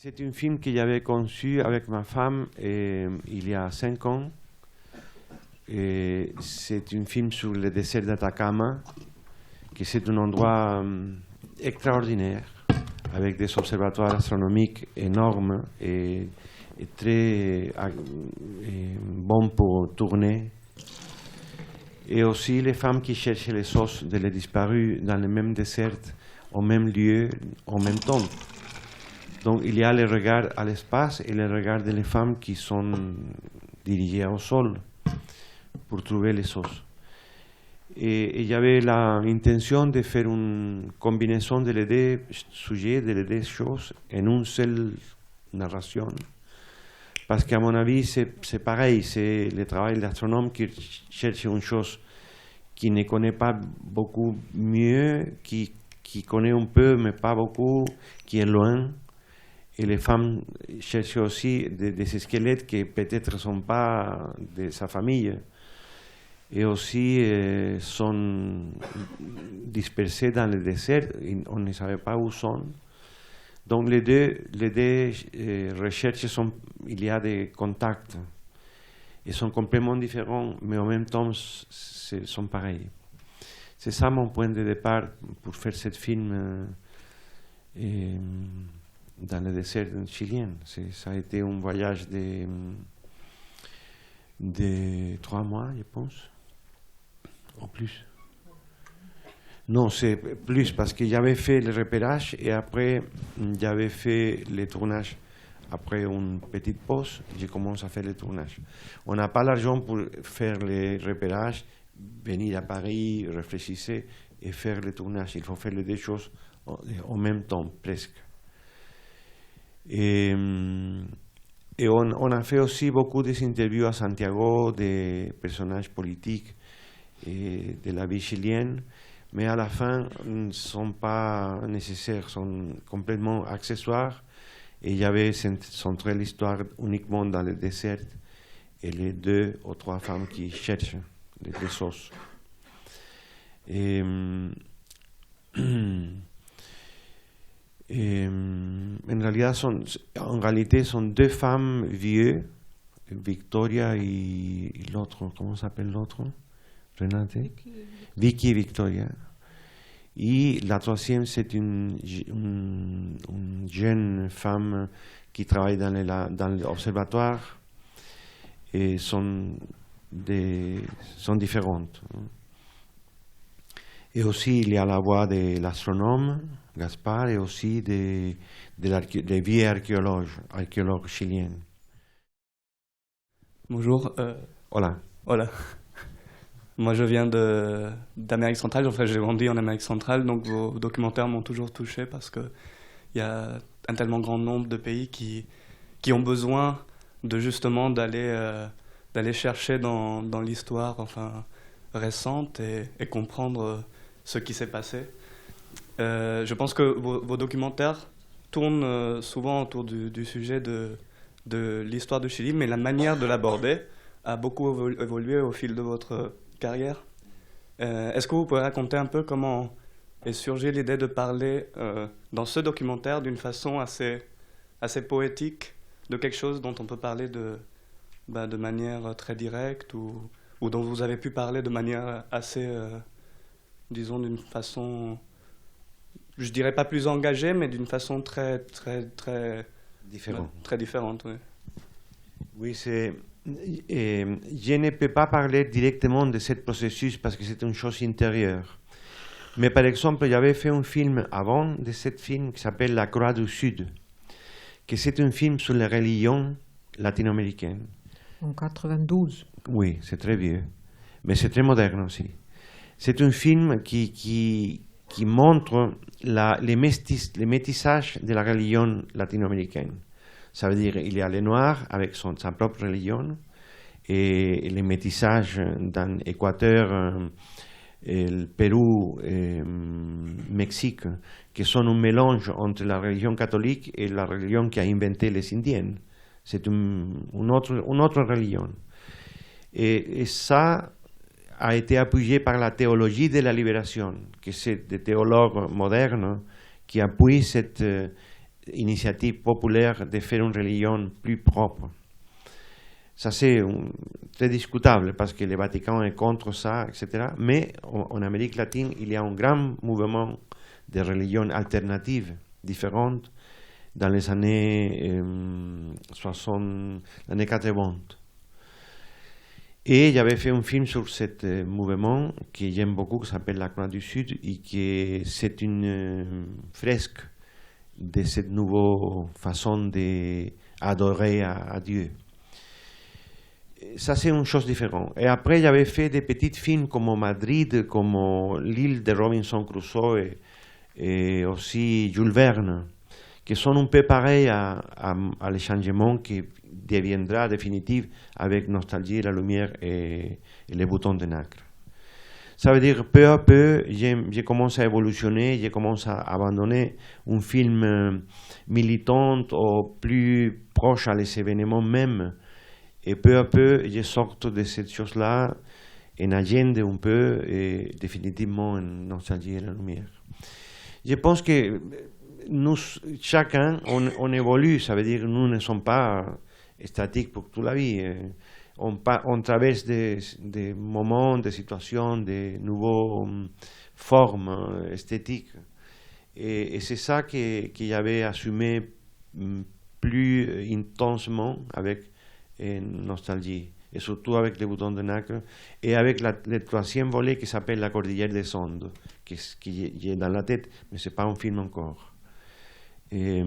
C'est un film que j'avais conçu avec ma femme il y a 5 ans. C'est un film sur le désert d'Atacama, que c'est un endroit extraordinaire, avec des observatoires astronomiques énormes et très bons pour tourner. Et aussi les femmes qui cherchent les os de les disparus dans le même désert, au même lieu, en même temps. Donc il y a le regard à l'espace et le regard des femmes qui sont dirigés au sol pour trouver les os. Et j'avais l'intention de faire une combinaison de les deux sujets, de les deux choses, en une seule narration. Parce qu'à mon avis, c'est pareil, c'est le travail de l'astronome qui cherche une chose qui ne connaît pas beaucoup mieux, qui connaît un peu mais pas beaucoup, qui est loin. Et les femmes cherchent aussi des squelettes qui peut-être ne sont pas de sa famille. Et aussi sont dispersés dans le désert, on ne savait pas où sont. Donc les deux recherches, il y a des contacts. Ils sont complètement différents, mais en même temps sont pareils. C'est ça mon point de départ pour faire ce film dans le désert chilien. Ça a été un voyage de 3 mois, je pense. En plus. Non, c'est plus parce que j'avais fait le repérage et après j'avais fait le tournage. Après une petite pause, j'ai commencé à faire le tournage. On n'a pas l'argent pour faire le repérage, venir à Paris, réfléchir et faire le tournage. Il faut faire les deux choses en même temps, presque. Et on a fait aussi beaucoup d'interviews à Santiago des personnages politiques et de la vie chilienne, mais à la fin ne sont pas nécessaires, sont complètement accessoires. Et j'avais centré l'histoire uniquement dans le désert et les 2 ou 3 femmes qui cherchent les os. En réalité, sont 2 femmes vieux, Victoria et l'autre, comment s'appelle l'autre? Renate? Vicky et Victoria. Et la troisième, c'est une jeune femme qui travaille dans l'observatoire et sont différentes. Et aussi, il y a la voix de l'astronome, Gaspar, et aussi des vieux archéologues chiliens. Bonjour. Hola. Hola. Moi, je viens d'Amérique centrale. Enfin, j'ai grandi en Amérique centrale, donc vos documentaires m'ont toujours touché parce qu'il y a un tellement grand nombre de pays qui ont besoin de justement d'aller chercher dans l'histoire récente et comprendre ce qui s'est passé. Je pense que vos documentaires tournent souvent autour du sujet de l'histoire du Chili, mais la manière de l'aborder a beaucoup évolué au fil de votre carrière. Est-ce que vous pouvez raconter un peu comment est surgie l'idée de parler dans ce documentaire d'une façon assez poétique de quelque chose dont on peut parler de manière très directe ou dont vous avez pu parler de manière assez, disons, d'une façon, je dirais pas plus engagée, mais d'une façon très différente. Oui, oui, je ne peux pas parler directement de ce processus parce que c'est une chose intérieure. Mais par exemple, j'avais fait un film avant de ce film qui s'appelle La Croix du Sud, que c'est un film sur les religions latino-américaines. En 92. Oui, c'est très vieux, mais c'est très moderne aussi. C'est un film qui montre les métissages de la religion latino-américaine. Ça veut dire qu'il y a les Noirs avec sa propre religion et les métissages dans l'Équateur, le Pérou et Mexique, qui sont un mélange entre la religion catholique et la religion qu'a inventé les Indiens. C'est une autre religion. Et ça a été appuyé par la théologie de la libération, que c'est des théologues modernes qui appuient cette initiative populaire de faire une religion plus propre. Ça, c'est très discutable parce que le Vatican est contre ça, etc. Mais en Amérique latine, il y a un grand mouvement de religions alternatives, différentes, dans les années 60, années 80. Et j'avais fait un film sur ce mouvement que j'aime beaucoup, qui s'appelle La Croix du Sud, et qui c'est une fresque de cette nouvelle façon d'adorer à Dieu. Ça, c'est une chose différente. Et après, j'avais fait des petits films comme Madrid, comme L'île de Robinson Crusoe, et aussi Jules Verne, qui sont un peu pareils à le changement qui deviendra définitif avec Nostalgie, La Lumière et les boutons de nacre. Ça veut dire peu à peu, j'ai commencé à évolutionner, j'ai commencé à abandonner un film militant ou plus proche à les événements même. Et peu à peu, je sors de cette chose-là en Allende un peu et définitivement en Nostalgie et La Lumière. Je pense que nous, chacun, on évolue, ça veut dire que nous ne sommes pas statiques pour toute la vie. On traverse des moments, des situations, des nouvelles formes esthétiques. Et c'est ça que j'avais assumé plus intensément avec Nostalgie, et surtout avec les boutons de nacre, et avec le troisième volet qui s'appelle La Cordillère des Andes, qui est dans la tête, mais ce n'est pas un film encore. Et,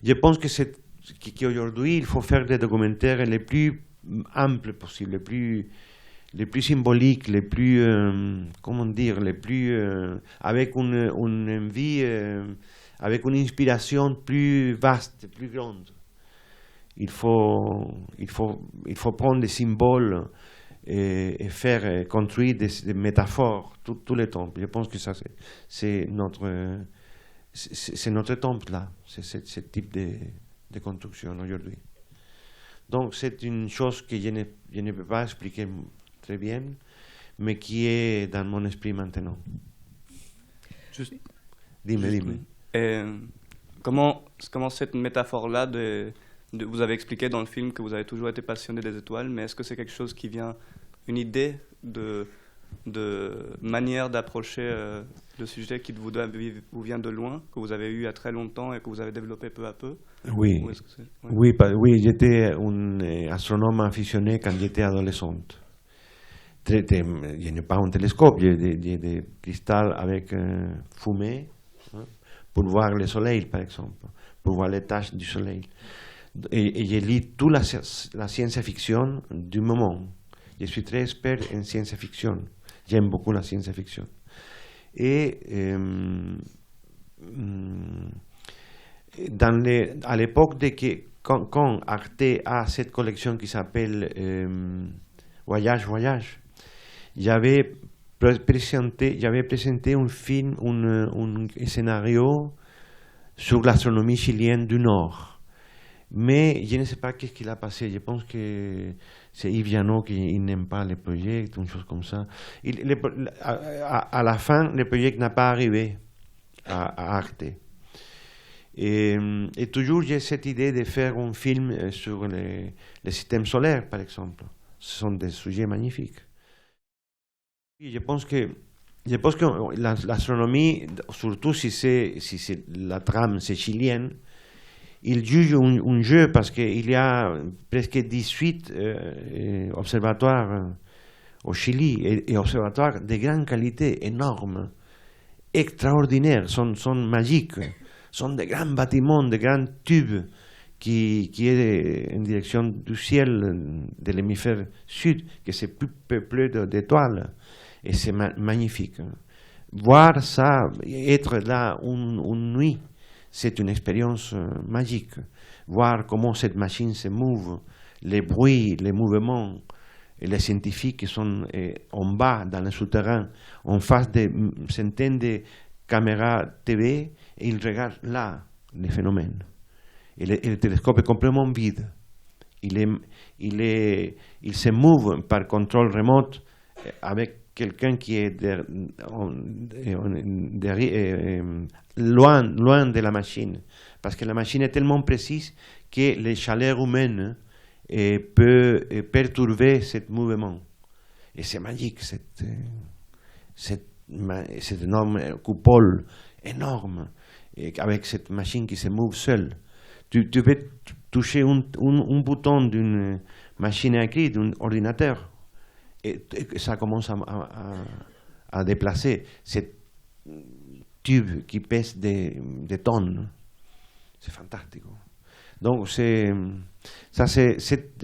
je pense qu'aujourd'hui, il faut faire des documentaires les plus amples possibles, les plus symboliques, les plus, comment dire, les plus, avec une envie, avec une inspiration plus vaste, plus grande. Il faut prendre des symboles et faire construire des métaphores tout le temps. Je pense que ça, c'est notre temps là, c'est ce type de construction aujourd'hui. Donc c'est une chose que je ne peux pas expliquer très bien, mais qui est dans mon esprit maintenant. Juste, Dis-moi. Et comment cette métaphore-là vous avez expliqué dans le film que vous avez toujours été passionné des étoiles, mais est-ce que c'est quelque chose qui vient, une idée de manière d'approcher le sujet qui vous vient de loin, que vous avez eu il y a très longtemps et que vous avez développé peu à peu? Oui, oui, j'étais un astronome aficionné quand j'étais adolescente. Je n'ai pas un télescope, j'ai des cristals avec fumée, hein, pour voir le soleil, par exemple, pour voir les taches du soleil. Et je lis toute la science-fiction du moment. Je suis très expert en science-fiction. J'aime beaucoup la science-fiction. Et à l'époque quand Arte a cette collection qui s'appelle Voyage, j'avais présenté un film, un scénario sur l'astronomie chilienne du Nord. Mais je ne sais pas qu'est-ce qu'il a passé. Je pense que c'est Yves Janot qui n'aime pas le projet, une chose comme ça. À la fin, le projet n'a pas arrivé à Arte. Et toujours, j'ai cette idée de faire un film sur le système solaire, par exemple. Ce sont des sujets magnifiques. Je pense que l'astronomie, surtout si la trame c'est chilienne, il juge un jeu parce qu'il y a presque 18 observatoires au Chili et observatoires de grande qualité, énormes, extraordinaires, sont magiques, sont de grands bâtiments, de grands tubes qui est en direction du ciel de l'hémisphère sud, que c'est plus peuplé d'étoiles, et c'est magnifique. Voir ça, être là une nuit, c'est une expérience magique. Voir comment cette machine se mouve, les bruits, les mouvements, et les scientifiques qui sont en bas, dans le souterrain, en face de centaines de caméras TV, et ils regardent là les phénomènes. Et le télescope est complètement vide. Il se mouve par contrôle remote avec quelqu'un qui est loin de la machine, parce que la machine est tellement précise que les chaleurs humaines peuvent perturber ce mouvement. Et c'est magique, cette énorme coupole énorme, et avec cette machine qui se mouve seule. Tu peux toucher un bouton d'une machine à écrire, d'un ordinateur, et ça commence à déplacer ces tubes qui pèsent des tonnes. C'est fantastique. Donc cet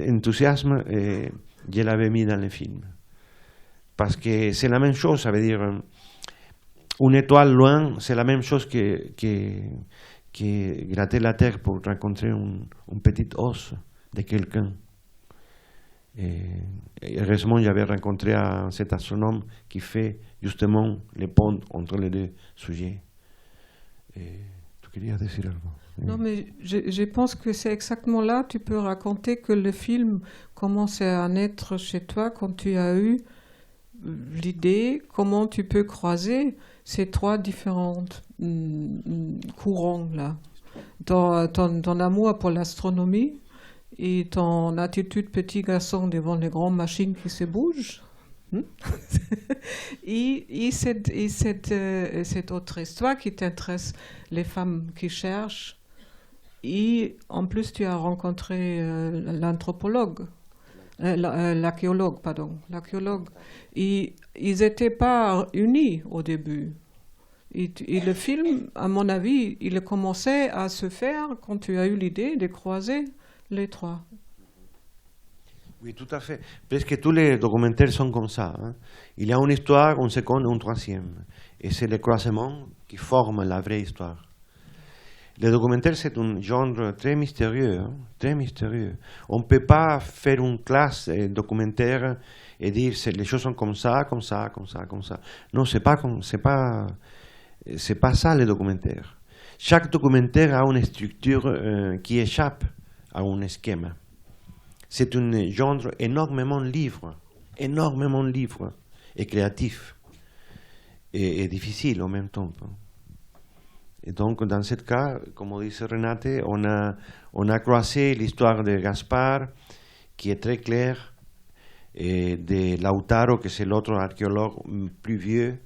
enthousiasme, je l'avais mis dans le film. Parce que c'est la même chose, ça veut dire, une étoile loin, c'est la même chose que gratter la terre pour rencontrer un petit os de quelqu'un. Et heureusement, j'avais rencontré cet astronome qui fait justement le pont entre les deux sujets. Tu querías decir algo? Non, mais je pense que c'est exactement là, tu peux raconter que le film commence à naître chez toi quand tu as eu l'idée, comment tu peux croiser ces trois différents courants là. Ton amour pour l'astronomie et ton attitude petit garçon devant les grandes machines qui se bougent. et cette autre histoire qui t'intéresse, les femmes qui cherchent. Et en plus, tu as rencontré l'archéologue. Et ils n'étaient pas unis au début. Et le film, à mon avis, il a commencé à se faire quand tu as eu l'idée de croiser les trois. Oui, tout à fait. Parce que tous les documentaires sont comme ça. Hein. Il y a une histoire, une seconde et une troisième. Et c'est le croisement qui forme la vraie histoire. Le documentaire, c'est un genre très mystérieux. Hein, très mystérieux. On ne peut pas faire une classe documentaire et dire que les choses sont comme ça, comme ça, comme ça, comme ça. Non, c'est pas ça le documentaire. Chaque documentaire a une structure qui échappe à un schéma. C'est un genre énormément libre et créatif et difficile en même temps. Et donc, dans ce cas, comme dit Renate, on a croisé l'histoire de Gaspard, qui est très claire, et de Lautaro, que c'est l'autre archéologue plus vieux,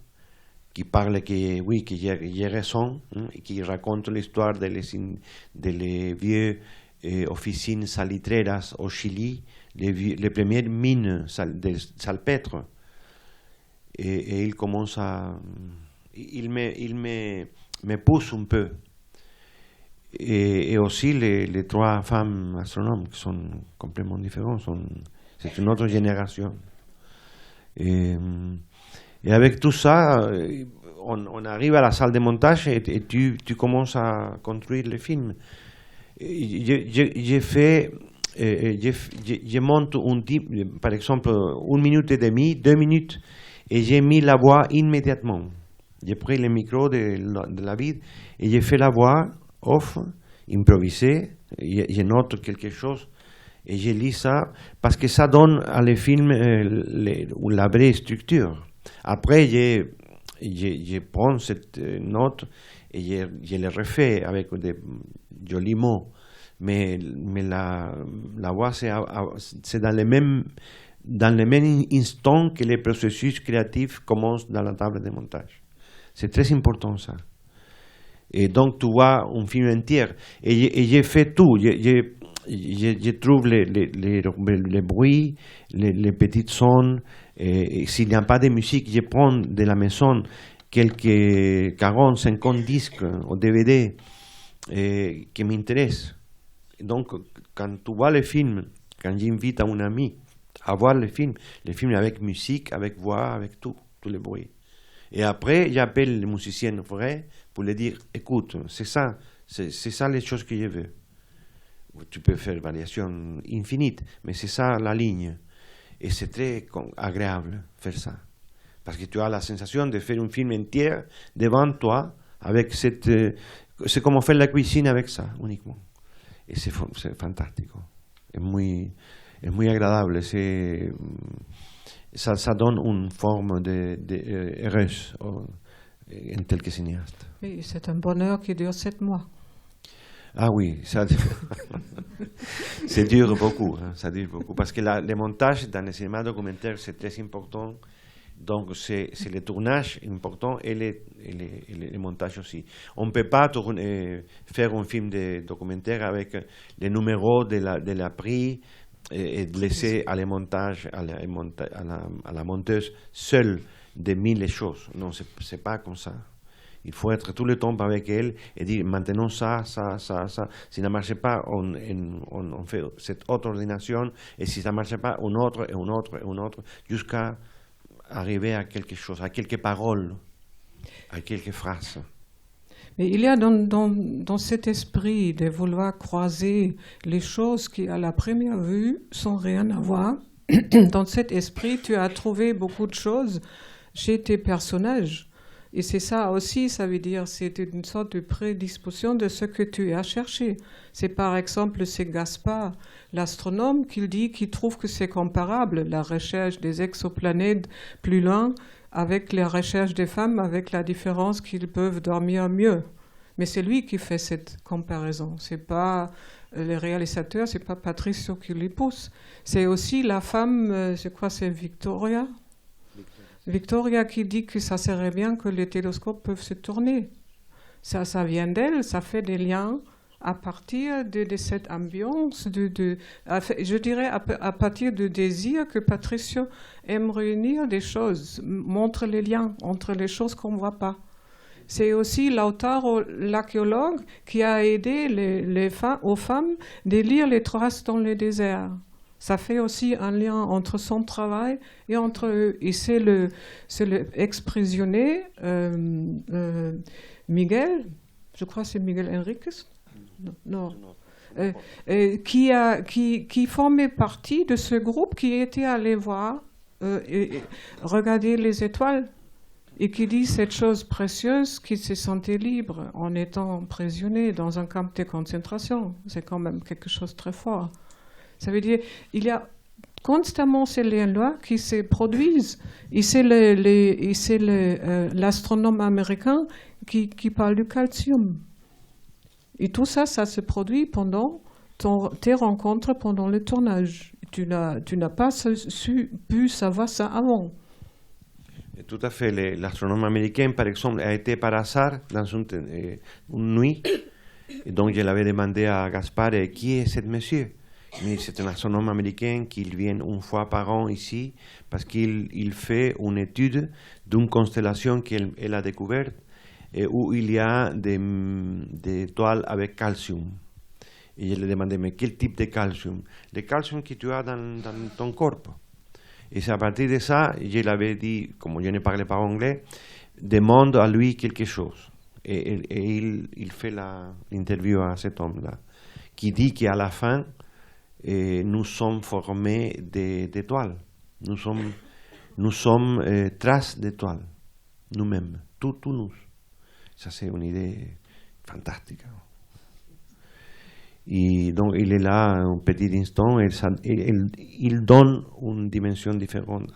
qui parle que j'ai raison, hein, et qui raconte l'histoire de les vieux officines salitreras au Chili, les premières mines de salpêtre. Et il commence à... Il me pousse un peu. Et aussi les trois femmes astronomes qui sont complètement différentes. C'est une autre génération. Et avec tout ça, on arrive à la salle de montage et tu commences à construire le film. Je monte un type, par exemple, 1 minute et demie, 2 minutes, et j'ai mis la voix immédiatement. J'ai pris le micro de la vide et j'ai fait la voix off, improvisée, je note quelque chose et je lis ça parce que ça donne à le film la vraie structure. Après, je prends cette note et je le refais avec des jolis mots. Mais la voix, c'est dans le même instant que le processus créatif commence dans la table de montage. C'est très important ça. Et donc tu vois un film entier. Et j'ai fait tout. Je trouve les bruits, les petits sons. Et s'il n'y a pas de musique, je prends de la maison quelques 40, 50 disques ou DVD qui m'intéressent. Donc, quand tu vois le film, quand j'invite un ami à voir le film avec musique, avec voix, avec tous les bruits. Et après, j'appelle les musiciens vrais pour leur dire, écoute, c'est ça les choses que je veux. Tu peux faire variation infinite, mais c'est ça la ligne. Et c'est très agréable faire ça. Parce que tu as la sensation de faire un film entier devant toi, avec c'est comme faire la cuisine avec ça, uniquement. Et c'est fantastique. Es muy agradable. Ça donne une forme heureuse en tel que cinéaste. Oui, c'est un bonheur qui dure 7 mois. Ah oui, ça c'est dur beaucoup, hein, ça dure beaucoup, parce que le montage dans le cinéma documentaire c'est très important, donc c'est le tournage important et le montage aussi. On ne peut pas faire un film de documentaire avec les numéros de la prix et laisser à le montage, à la monteuse seule de mille choses. Non, c'est pas comme ça. Il faut être tout le temps avec elle et dire maintenant ça. Si ça ne marche pas, on fait cette autre ordination, et si ça ne marche pas, une autre, jusqu'à arriver à quelque chose, à quelques paroles, à quelques phrases. Mais il y a dans cet esprit de vouloir croiser les choses qui, à la première vue, sont rien à voir. Dans cet esprit, tu as trouvé beaucoup de choses chez tes personnages. Et c'est ça aussi, ça veut dire, c'est une sorte de prédisposition de ce que tu as cherché. C'est par exemple, c'est Gaspard, l'astronome, qui dit qu'il trouve que c'est comparable, la recherche des exoplanètes plus loin, avec les recherches des femmes, avec la différence qu'ils peuvent dormir mieux. Mais c'est lui qui fait cette comparaison. C'est pas les réalisateurs, c'est pas Patricio qui les pousse. C'est aussi la femme, je crois c'est Victoria qui dit que ça serait bien que les télescopes peuvent se tourner. Ça vient d'elle, ça fait des liens à partir de cette ambiance, je dirais à partir du désir que Patricio aime réunir des choses, montre les liens entre les choses qu'on ne voit pas. C'est aussi Lautaro, l'archéologue, qui a aidé aux femmes de lire les traces dans le désert. Ça fait aussi un lien entre son travail et entre eux. Et c'est le expressionné Miguel, je crois que c'est Miguel Enriquez, qui formait partie de ce groupe qui était allé voir et regarder les étoiles et qui dit cette chose précieuse qu'il se sentait libre en étant emprisonné dans un camp de concentration. C'est quand même quelque chose de très fort. Ça veut dire il y a constamment ces liens-là qui se produisent. Et c'est l'astronome américain qui parle du calcium. Et tout ça, ça se produit pendant tes rencontres pendant le tournage. Tu n'as pas pu savoir ça avant. Tout à fait. L'astronome américain, par exemple, a été par hasard dans une nuit. Et donc, je l'avais demandé à Gaspard, qui est ce monsieur? Mais c'est un astronome américain qui vient une fois par an ici parce qu'il fait une étude d'une constellation qu'elle a découverte et où il y a des étoiles avec calcium. Et je lui ai demandé, mais quel type de calcium? Le calcium que tu as dans ton corps. Et c'est à partir de ça, je l'avais dit, comme je ne parlais pas anglais, demande à lui quelque chose. Et il fait l'interview à cet homme-là, qui dit qu'à la fin, nous sommes formés d'étoiles. Nous sommes traces d'étoiles, nous-mêmes, tous nous. Ça, c'est une idée fantastique. Et donc, il est là un petit instant et il donne une dimension différente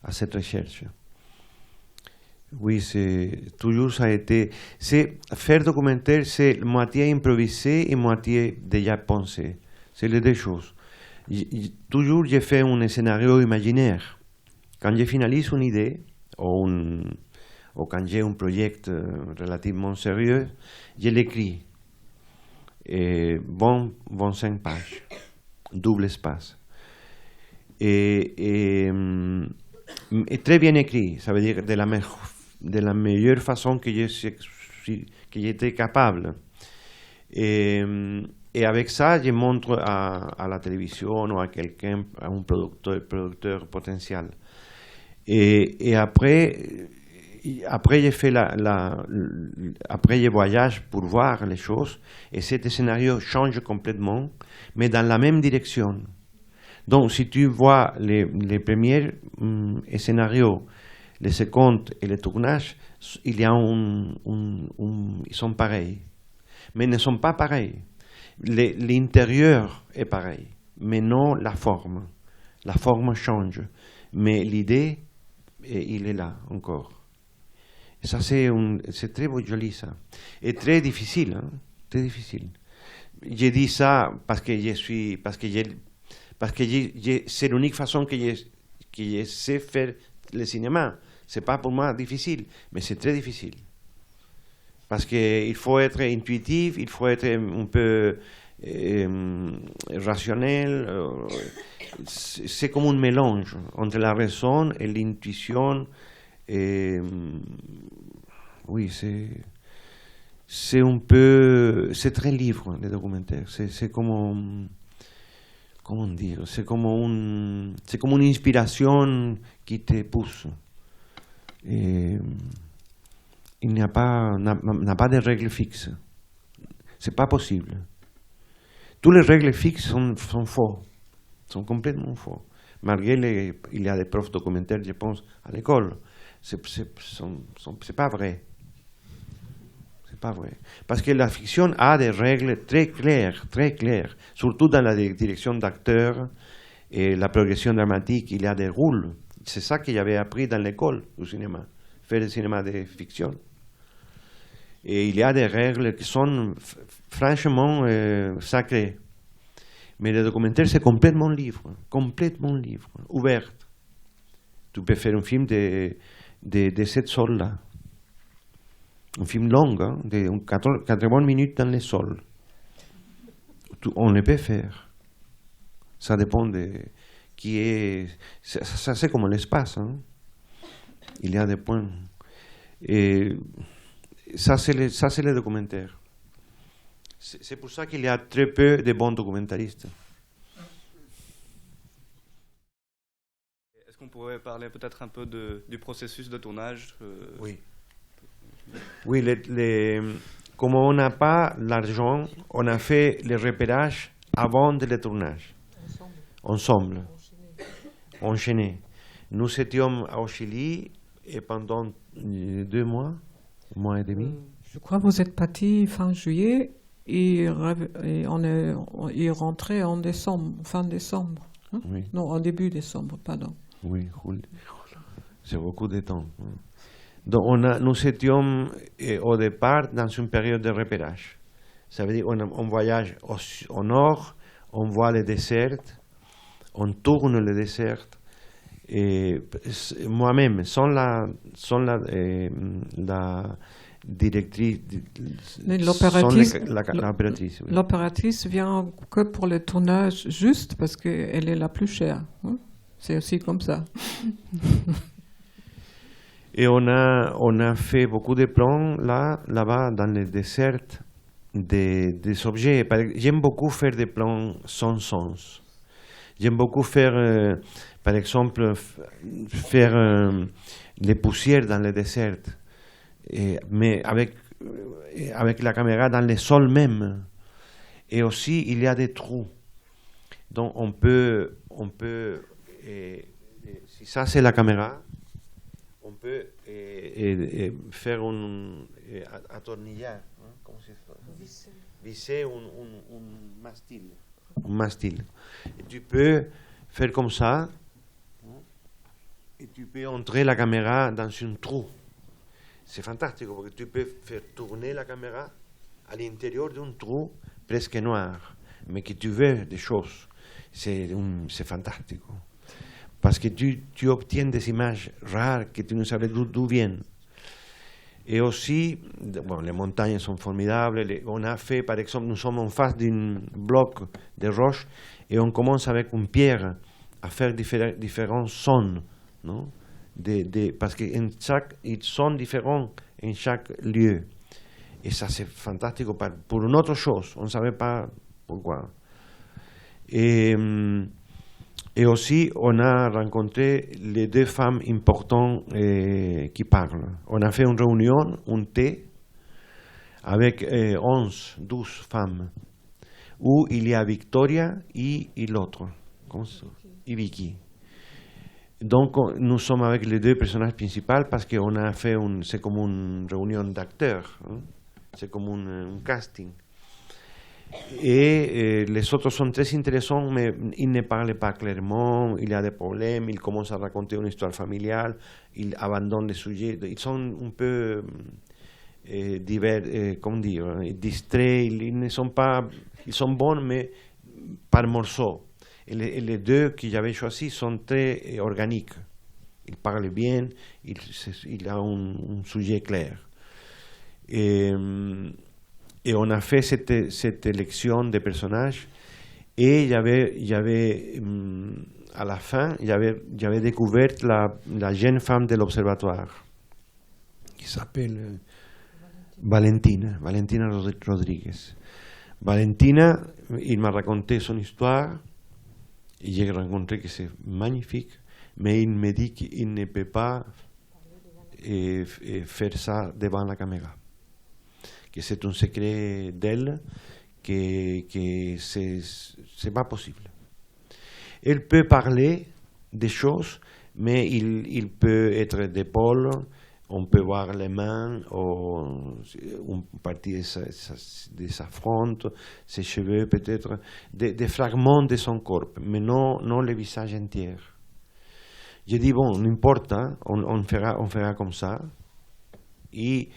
à cette recherche. Oui, toujours ça a été... Faire documentaire, c'est moitié improvisé et moitié déjà pensé. C'est les deux choses. Toujours, j'ai fait un scénario imaginaire. Quand je finalise une idée, ou quand j'ai un projet relativement sérieux, je l'écris. Et 25 pages, double espace. Et très bien écrit, ça veut dire de la meilleure façon que j'étais capable. Et avec ça, je montre à la télévision ou à quelqu'un, à un producteur potentiel. Et après j'ai fait après je voyage pour voir les choses et cet scénario change complètement, mais dans la même direction. Donc, si tu vois les premiers scénarios, les secondes et les tournages, il y a ils sont pareils, mais ils ne sont pas pareils. L'intérieur est pareil, mais non la forme. La forme change, mais l'idée, il est là encore. Et ça, c'est très joli, ça. Et très difficile, hein? Très difficile. j'ai dit ça parce que c'est l'unique façon que je sais faire le cinéma. C'est pas pour moi difficile, mais c'est très difficile. Parce qu'il faut être intuitif, il faut être un peu rationnel. C'est comme un mélange entre la raison et l'intuition. Oui, c'est un peu... C'est très libre, les documentaires. C'est comme... Comment dire? C'est comme une inspiration qui te pousse. Il n'a pas de règles fixes. C'est pas possible. Toutes les règles fixes sont faux. Sont complètement faux. Malgré il y a des profs documentaires, je pense, à l'école. C'est pas vrai. C'est pas vrai. Parce que la fiction a des règles très claires, surtout dans la direction d'acteurs et la progression dramatique, il y a des rôles. C'est ça que j'avais appris dans l'école du cinéma, faire du cinéma de fiction. Et il y a des règles qui sont franchement sacrées. Mais le documentaire, c'est complètement libre, ouvert. Tu peux faire un film de cette sorte-là. Un film long, hein, de 80 minutes dans le sol. On le peut faire. Ça dépend de qui est... Ça c'est comme l'espace. Hein. Il y a des points. Et ça, c'est le documentaire. C'est pour ça qu'il y a très peu de bons documentaristes. Est-ce qu'on pourrait parler peut-être un peu du processus de tournage Oui. Oui, comme on n'a pas l'argent, on a fait le repérage avant le tournage. Ensemble. Enchaîné. Nous étions au Chili et pendant 2 mois, 1 mois et demi. Je crois que vous êtes parti fin juillet et on est rentré en décembre, fin décembre. Hein? Oui. Non, en début décembre, pardon. Oui, c'est beaucoup de temps. Donc nous étions au départ dans une période de repérage. Ça veut dire on voyage au nord, on voit le désert, on tourne le désert. Et moi-même, sans la directrice, l'opératrice. Oui. L'opératrice vient que pour le tournage juste parce qu'elle est la plus chère. Hein? C'est aussi comme ça. Et on a fait beaucoup de plans là-bas dans le désert des objets. J'aime beaucoup faire des plans sans sens. J'aime beaucoup faire, par exemple, les poussières dans le désert, mais avec la caméra dans le sol même. Et aussi, il y a des trous. Donc, on peut si ça c'est la caméra, on peut faire un atornillage, hein, comment c'est ça? Visser un mastil. Un mastil. Et tu peux faire comme ça, et tu peux entrer la caméra dans un trou. C'est fantastique parce que tu peux faire tourner la caméra à l'intérieur d'un trou presque noir, mais que tu veux des choses. C'est fantastique. Parce que tu obtiens des images rares que tu ne savais d'où viennent. Et aussi, bon, les montagnes sont formidables. On a fait, par exemple, nous sommes en face d'un bloc de roches et on commence avec une pierre à faire différents sons. Non? Parce qu'ils sont différents en chaque lieu. Et ça, c'est fantastique pour une autre chose. On ne savait pas pourquoi. Et aussi, on a rencontré les 2 femmes importantes qui parlent. On a fait une réunion, un thé, avec 12 femmes, où il y a Victoria et l'autre, et Vicky. Donc, nous sommes avec les 2 personnages principaux parce qu'on a fait, c'est comme une réunion d'acteurs, hein? C'est comme un casting. Et les autres sont très intéressants, mais ils ne parlent pas clairement, il y a des problèmes, ils commencent à raconter une histoire familiale, ils abandonnent le sujet, ils sont un peu comment dire, distraits, ils sont bons, mais par morceaux. Et les deux que j'avais choisis sont très organiques. Il parle bien, il a un sujet clair. Et on a fait cette élection de personnages. Et à la fin, j'avais découvert la jeune femme de l'Observatoire, qui s'appelle Valentina Rodriguez. Valentina, il m'a raconté son histoire, et j'ai rencontré que c'est magnifique, mais il me dit qu'il ne peut pas faire ça devant la caméra, que c'est un secret d'elle, que c'est pas possible. Elle peut parler des choses, mais il peut être d'épaule, on peut voir les mains, ou une partie de sa front, ses cheveux peut-être, des fragments de son corps, mais non le visage entier. J'ai dit, bon, n'importe, on fera comme ça, et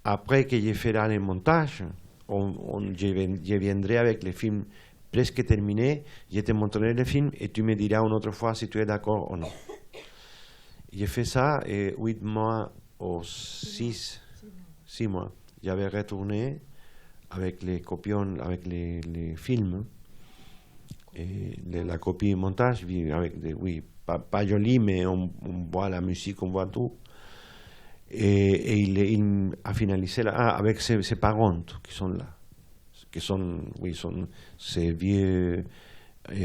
après que je ferai le montage, je viendrai avec le film presque terminé, je te montrerai le film et tu me diras une autre fois si tu es d'accord ou non. J'ai fait ça et 8 mois ou 6 mois. J'avais retourné avec les copions, avec les films, et la copie montage, avec pas joli, mais on voit la musique, on voit tout. Et il a finalisé avec ses parents qui sont là, qui sont ses vieux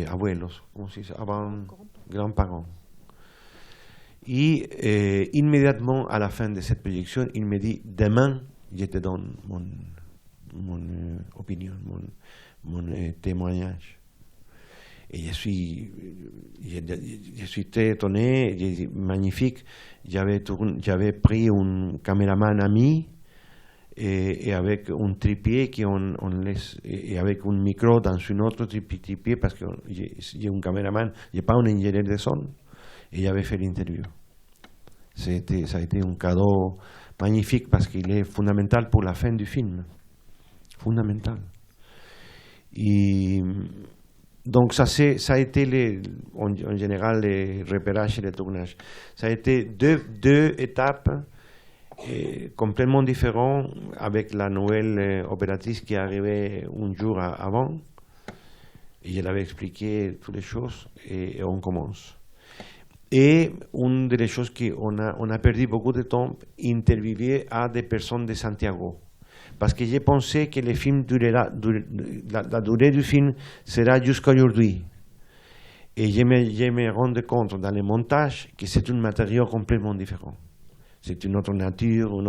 abuelos, comment se dice, avant grands-parents. Et immédiatement à la fin de cette projection, il me dit, demain, je te donne mon opinion, mon témoignage. Et je suis très étonné, magnifique. J'avais pris un caméraman ami et avec un trépied on laisse, et avec un micro dans un autre trépied parce que j'ai un caméraman, j'ai pas un ingénieur de son, et j'avais fait l'interview. Ça a été un cadeau magnifique parce qu'il est fondamental pour la fin du film. Fondamental. Et donc ça a été en général les repérages et les tournages. Ça a été deux étapes complètement différentes avec la nouvelle opératrice qui est arrivée un jour avant. Et je l'avais expliqué toutes les choses et on commence. Et une des choses qu'on a perdu beaucoup de temps, interviewer à des personnes de Santiago. Parce que j'ai pensé que le film la durée du film sera jusqu'à aujourd'hui. Et je me rends compte dans le montage que c'est un matériau complètement différent. C'est une autre nature,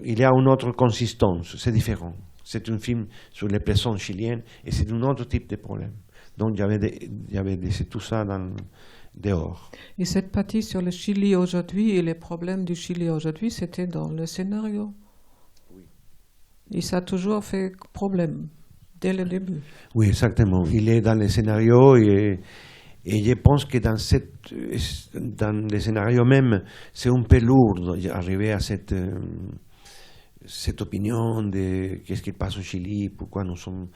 il y a une autre consistance, c'est différent. C'est un film sur les prisons chiliennes et c'est un autre type de problème. Donc j'avais laissé tout ça dehors. Et cette partie sur le Chili aujourd'hui et les problèmes du Chili aujourd'hui, c'était dans le scénario. Et ça a toujours fait problème, dès le début. Oui, exactement. Il est dans le scénario et je pense que dans le scénario même, c'est un peu lourd d'arriver à cette opinion de qu'est-ce qui passe au Chili, pourquoi nous sommes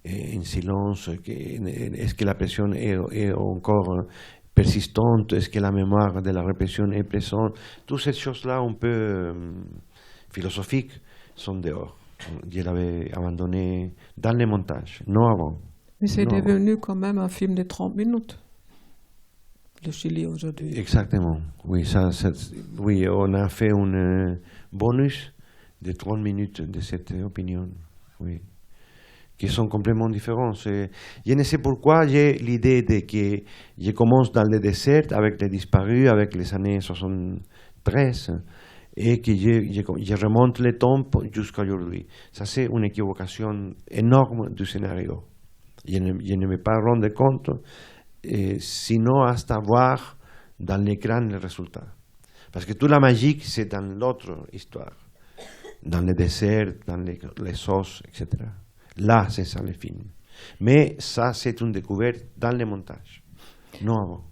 en silence, est-ce que la pression est encore persistante, est-ce que la mémoire de la répression est présente. Toutes ces choses-là un peu philosophiques sont dehors. Je l'avais abandonné dans le montage, non avant. Mais c'est devenu quand même un film de 30 minutes, le Chili aujourd'hui. Exactement, oui, oui, on a fait un bonus de 30 minutes de cette opinion, oui, qui sont complètement différents. Je ne sais pourquoi j'ai l'idée de que je commence dans le désert avec les disparus, avec les années 73, et que je remonte le temps jusqu'à aujourd'hui. Ça, c'est une équivocation énorme du scénario. Je ne me pas rendre compte, sinon hasta voir dans l'écran le résultat. Parce que toute la magie, c'est dans l'autre histoire, dans le désert, dans les sauces, etc. Là, c'est ça le film. Mais ça, c'est une découverte dans le montage, non avant.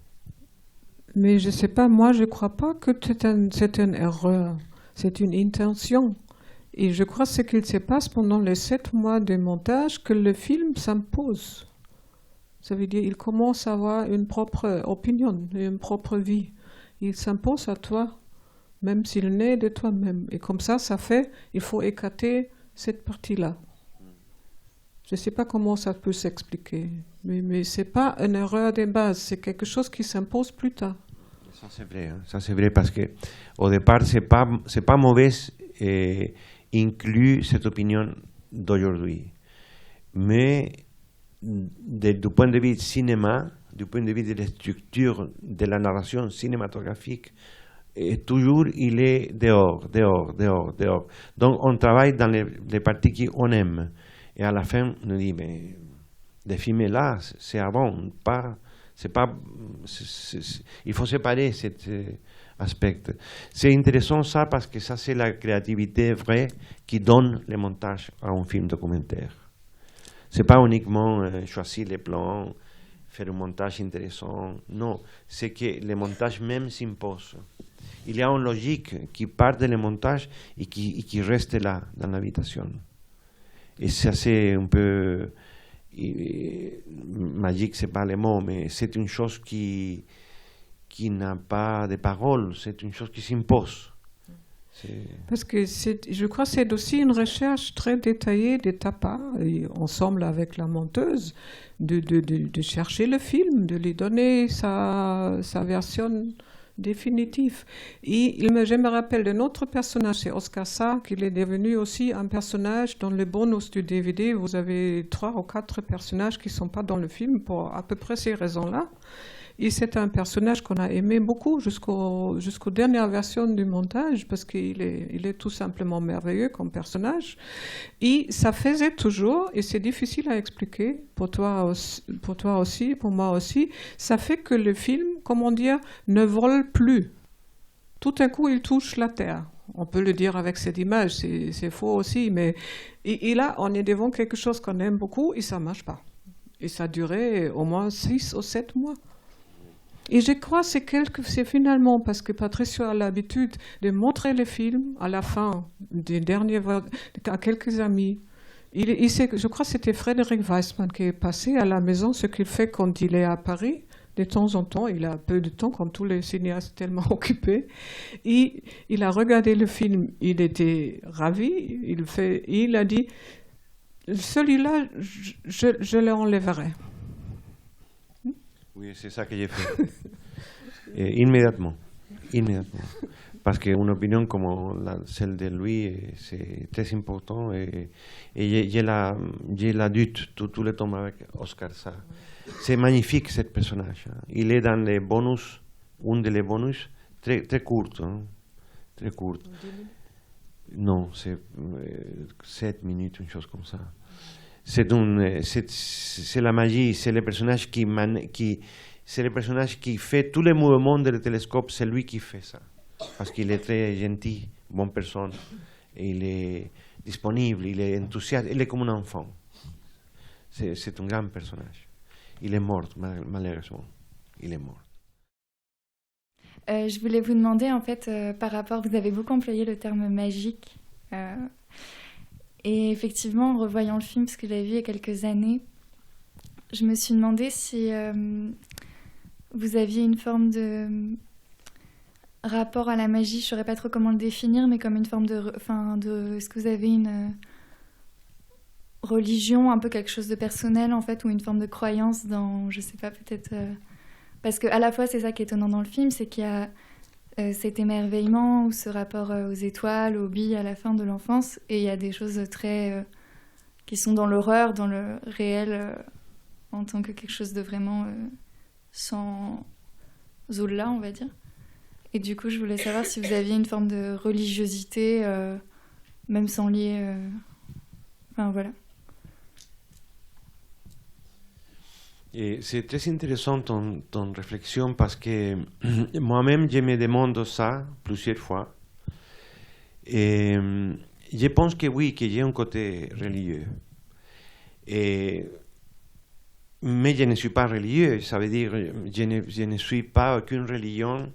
Mais je ne sais pas, moi je ne crois pas que c'est une erreur. c'est une intention. Et je crois que ce qu'il se passe pendant les 7 mois de montage, que le film s'impose. Ça veut dire qu'il commence à avoir une propre opinion, une propre vie. Il s'impose à toi, même s'il naît de toi-même. Et comme ça fait, il faut écarter cette partie-là. Je ne sais pas comment ça peut s'expliquer, mais ce n'est pas une erreur de base, c'est quelque chose qui s'impose plus tard. Ça c'est vrai parce que au départ c'est pas mauvais inclure cette opinion d'aujourd'hui, mais du point de vue cinéma, du point de vue de la structure de la narration cinématographique, toujours il est dehors. Donc on travaille dans les parties qu'on aime. Et à la fin, on nous dit, mais le film est là, c'est avant, il faut séparer cet aspect. C'est intéressant ça parce que ça c'est la créativité vraie qui donne le montage à un film documentaire. C'est pas uniquement choisir les plans, faire un montage intéressant, non, c'est que le montage même s'impose. Il y a une logique qui part du montage et qui reste là, dans l'habitation. Et ça c'est un peu magique, c'est pas le mot, mais c'est une chose qui n'a pas de parole, c'est une chose qui s'impose. Parce que je crois que c'est aussi une recherche très détaillée de ta part, ensemble avec la monteuse, de chercher le film, de lui donner sa version définitive. Et je me rappelle d'un autre personnage, c'est Oscar Sarr, qui est devenu aussi un personnage dans le bonus du DVD. Vous avez 3 ou 4 personnages qui ne sont pas dans le film pour à peu près ces raisons-là. Et c'est un personnage qu'on a aimé beaucoup jusqu'aux dernières versions du montage parce qu'il est tout simplement merveilleux comme personnage. Et ça faisait toujours, et c'est difficile à expliquer pour toi aussi, pour moi aussi, ça fait que le film, comment dire, ne vole plus. Tout d'un coup, il touche la terre. On peut le dire avec cette image, c'est faux aussi, mais et là, on est devant quelque chose qu'on aime beaucoup et ça ne marche pas. Et ça a duré au moins 6 ou 7 mois. Et je crois que c'est finalement parce que Patricio a l'habitude de montrer les films à la fin des derniers à quelques amis. Je crois que c'était Frédéric Weissman qui est passé à la maison, ce qu'il fait quand il est à Paris. De temps en temps, il a peu de temps, comme tous les cinéastes tellement occupés. Et il a regardé le film, il était ravi. Il a dit, celui-là, je l'enlèverai. Oui, c'est ça que j'ai fait. Immédiatement. Parce qu'une opinion comme celle de lui, c'est très important. Et j'ai la doute tout le temps avec Oscar Sarr. C'est magnifique, ce personnage. Il est dans les bonus, un des bonus, très, très court. Très court. Non, c'est 7 minutes, une chose comme ça. C'est la magie, c'est le personnage c'est le personnage qui fait tous les mouvements du télescope, c'est lui qui fait ça. Parce qu'il est très gentil, bonne personne, et il est disponible, il est enthousiaste, il est comme un enfant. C'est un grand personnage. Il est mort, malheureusement. Il est mort. Je voulais vous demander, en fait, par rapport, vous avez beaucoup employé le terme magique. Et effectivement, en revoyant le film, parce que je l'avais vu il y a quelques années, je me suis demandé si vous aviez une forme de rapport à la magie. Je ne saurais pas trop comment le définir, mais comme une forme est-ce que vous avez une religion, un peu quelque chose de personnel, en fait, ou une forme de croyance dans, je ne sais pas, peut-être... Parce qu'à la fois, c'est ça qui est étonnant dans le film, c'est qu'il y a cet émerveillement ou ce rapport aux étoiles, aux billes à la fin de l'enfance, et il y a des choses très qui sont dans l'horreur, dans le réel, en tant que quelque chose de vraiment sans au-delà, on va dire. Et du coup, je voulais savoir si vous aviez une forme de religiosité, même sans lier... Enfin, voilà. Et c'est très intéressant ton réflexion parce que moi-même, je me demande ça plusieurs fois. Et je pense que oui, que j'ai un côté religieux. Mais je ne suis pas religieux, ça veut dire je ne suis pas aucune religion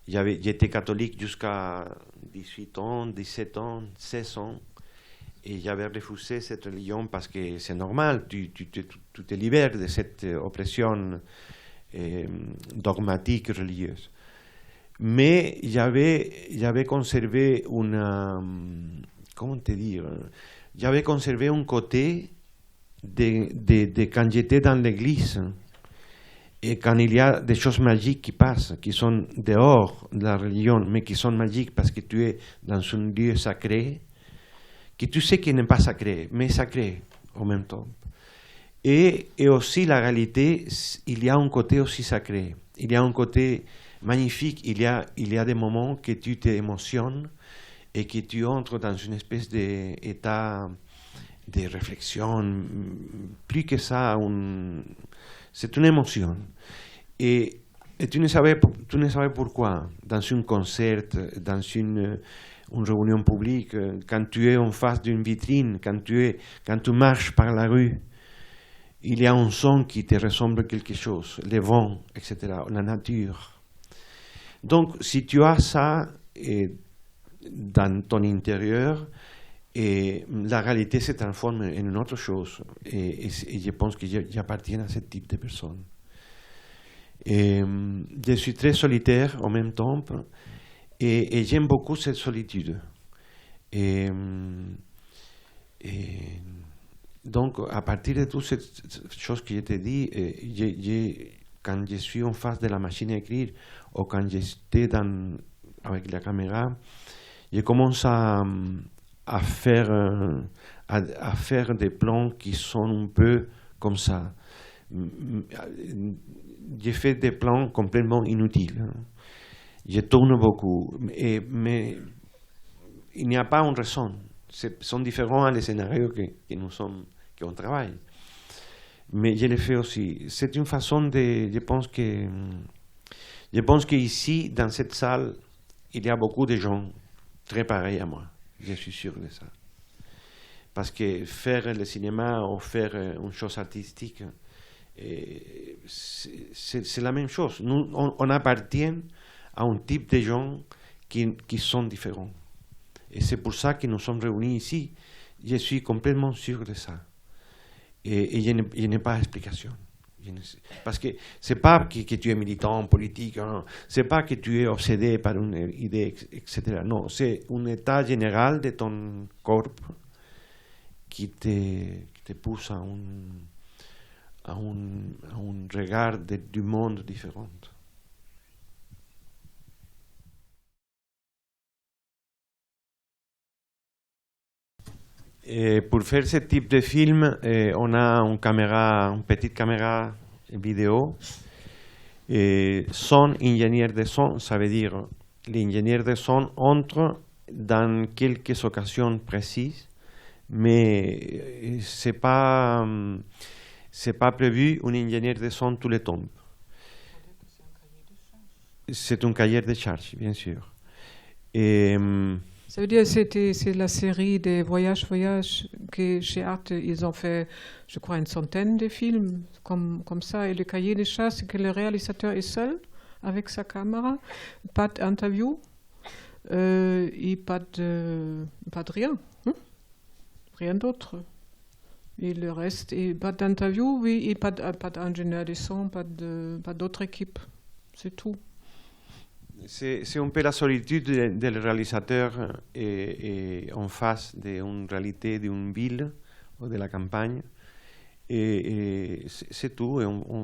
J'étais catholique jusqu'à 18 ans, 17 ans, 16 ans. Et j'avais refusé cette religion parce que c'est normal, tu te libères de cette oppression dogmatique religieuse. Mais j'avais conservé comment te dire, j'avais conservé un côté de quand j'étais dans l'église. Et quand il y a des choses magiques qui passent, qui sont dehors de la religion, mais qui sont magiques parce que tu es dans un lieu sacré, que tu sais qu'il n'est pas sacré, mais sacré en même temps. Et aussi la réalité, il y a un côté aussi sacré, il y a un côté magnifique, il y a des moments que tu t'émotionnes et que tu entres dans une espèce d'état de réflexion, plus que ça, c'est une émotion. Et tu ne savais pourquoi, dans un concert, dans une réunion publique, quand tu es en face d'une vitrine, quand tu marches par la rue, il y a un son qui te ressemble à quelque chose, le vent, etc., la nature. Donc, si tu as ça dans ton intérieur, la réalité se transforme en une autre chose. Et je pense que j'appartiens à ce type de personnes. Je suis très solitaire en même temps. Et j'aime beaucoup cette solitude. Donc, à partir de toutes ces choses que je t'ai dit, quand je suis en face de la machine à écrire, ou quand j'étais avec la caméra, je commence à faire des plans qui sont un peu comme ça. J'ai fait des plans complètement inutiles. Je tourne beaucoup, mais il n'y a pas une raison. Sont différents les scénarios qu'on travaille. Mais je le fais aussi. C'est une façon de... Je pense qu'ici, dans cette salle, il y a beaucoup de gens très pareils à moi. Je suis sûr de ça. Parce que faire le cinéma ou faire une chose artistique, c'est la même chose. Nous, on appartient à un type de gens qui sont différents. Et c'est pour ça que nous sommes réunis ici. Je suis complètement sûr de ça. Et je n'ai pas d'explication. Parce que c'est pas que tu es militant politique, hein. C'est pas que tu es obsédé par une idée, etc. Non, c'est un état général de ton corps qui te pousse à un regard du monde différent. Et pour faire ce type de film, on a une petite caméra vidéo. Son ingénieur de son, ça veut dire l'ingénieur de son entre dans quelques occasions précises, mais c'est pas prévu un ingénieur de son tout le temps. C'est un cahier de charge, bien sûr. Ça veut dire que c'est la série des voyages que chez Arte, ils ont fait, je crois, une centaine de films comme ça. Et le cahier des charges, c'est que le réalisateur est seul avec sa caméra, pas d'interview et pas de rien. Rien d'autre. Et le reste, et pas d'interview, oui, et pas d'ingénieur de son, pas d'autre équipe. C'est tout. C'est un peu la solitude du réalisateur en face d'une réalité d'une ville ou de la campagne. Et c'est tout.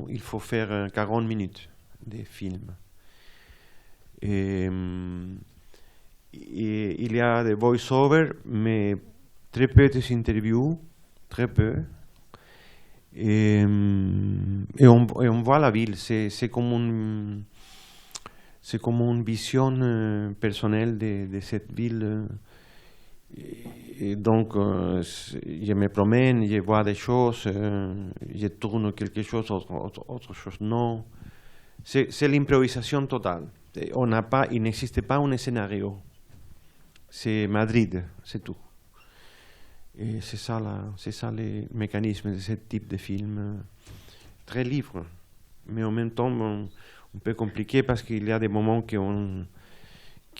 Il faut faire 40 minutes de film. Et il y a des voice-over, mais très peu d'interviews, très peu. Et on voit la ville. C'est comme une vision personnelle de cette ville. Et donc, je me promène, je vois des choses, je tourne quelque chose, autre chose non. C'est l'improvisation totale. Il n'existe pas un scénario. C'est Madrid, c'est tout. Et c'est ça le mécanisme de ce type de film. Très libre, mais en même temps un peu compliqué parce qu'il y a des moments qu'on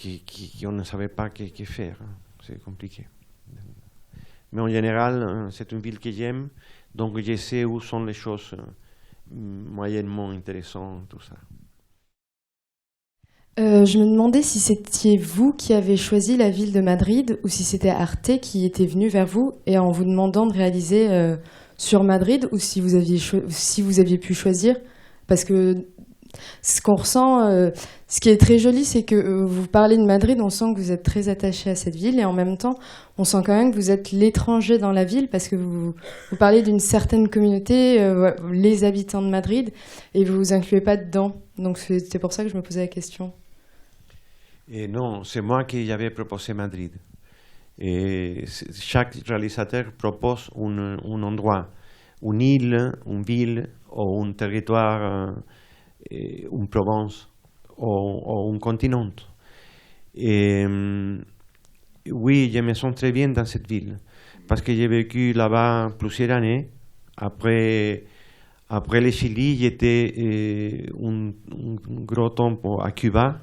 ne savait pas que faire. C'est compliqué. Mais en général, c'est une ville que j'aime, donc je sais où sont les choses moyennement intéressantes, tout ça. Je me demandais si c'était vous qui avez choisi la ville de Madrid ou si c'était Arte qui était venu vers vous et en vous demandant de réaliser sur Madrid ou si vous aviez pu choisir. Parce que ce qu'on ressent, ce qui est très joli, c'est que vous parlez de Madrid, on sent que vous êtes très attaché à cette ville et en même temps, on sent quand même que vous êtes l'étranger dans la ville parce que vous parlez d'une certaine communauté, les habitants de Madrid, et vous vous incluez pas dedans. Donc c'est pour ça que je me posais la question. Et non, c'est moi qui avais proposé Madrid. Et chaque réalisateur propose un endroit, une île, une ville ou un territoire, une province ou un continent. Et oui, je me sens très bien dans cette ville parce que j'ai vécu là-bas plusieurs années. Après le Chili, j'étais un gros temps à Cuba.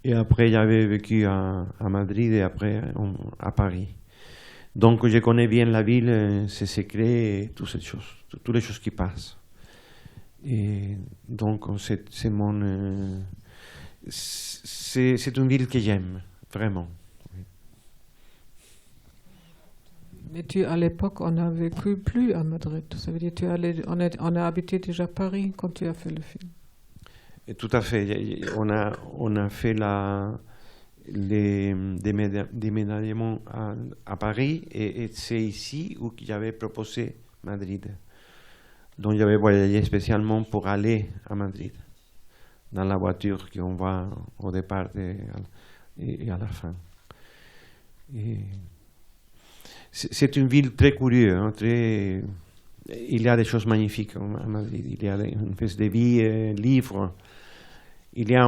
Et après, j'avais vécu à Madrid et après à Paris. Donc, je connais bien la ville, ses secrets et toutes ces choses, toutes les choses qui passent. Et donc, c'est une ville que j'aime, vraiment. Mais à l'époque, on n'a vécu plus à Madrid. Ça veut dire on a habité déjà Paris quand tu as fait le film. Et tout à fait. On a fait les déménagements à Paris et c'est ici où j'avais proposé Madrid. Donc j'avais voyagé spécialement pour aller à Madrid, dans la voiture qu'on voit au départ et à la fin. Et c'est une ville très curieuse, hein, il y a des choses magnifiques à Madrid. Il y a une espèce de vie libre. Il y a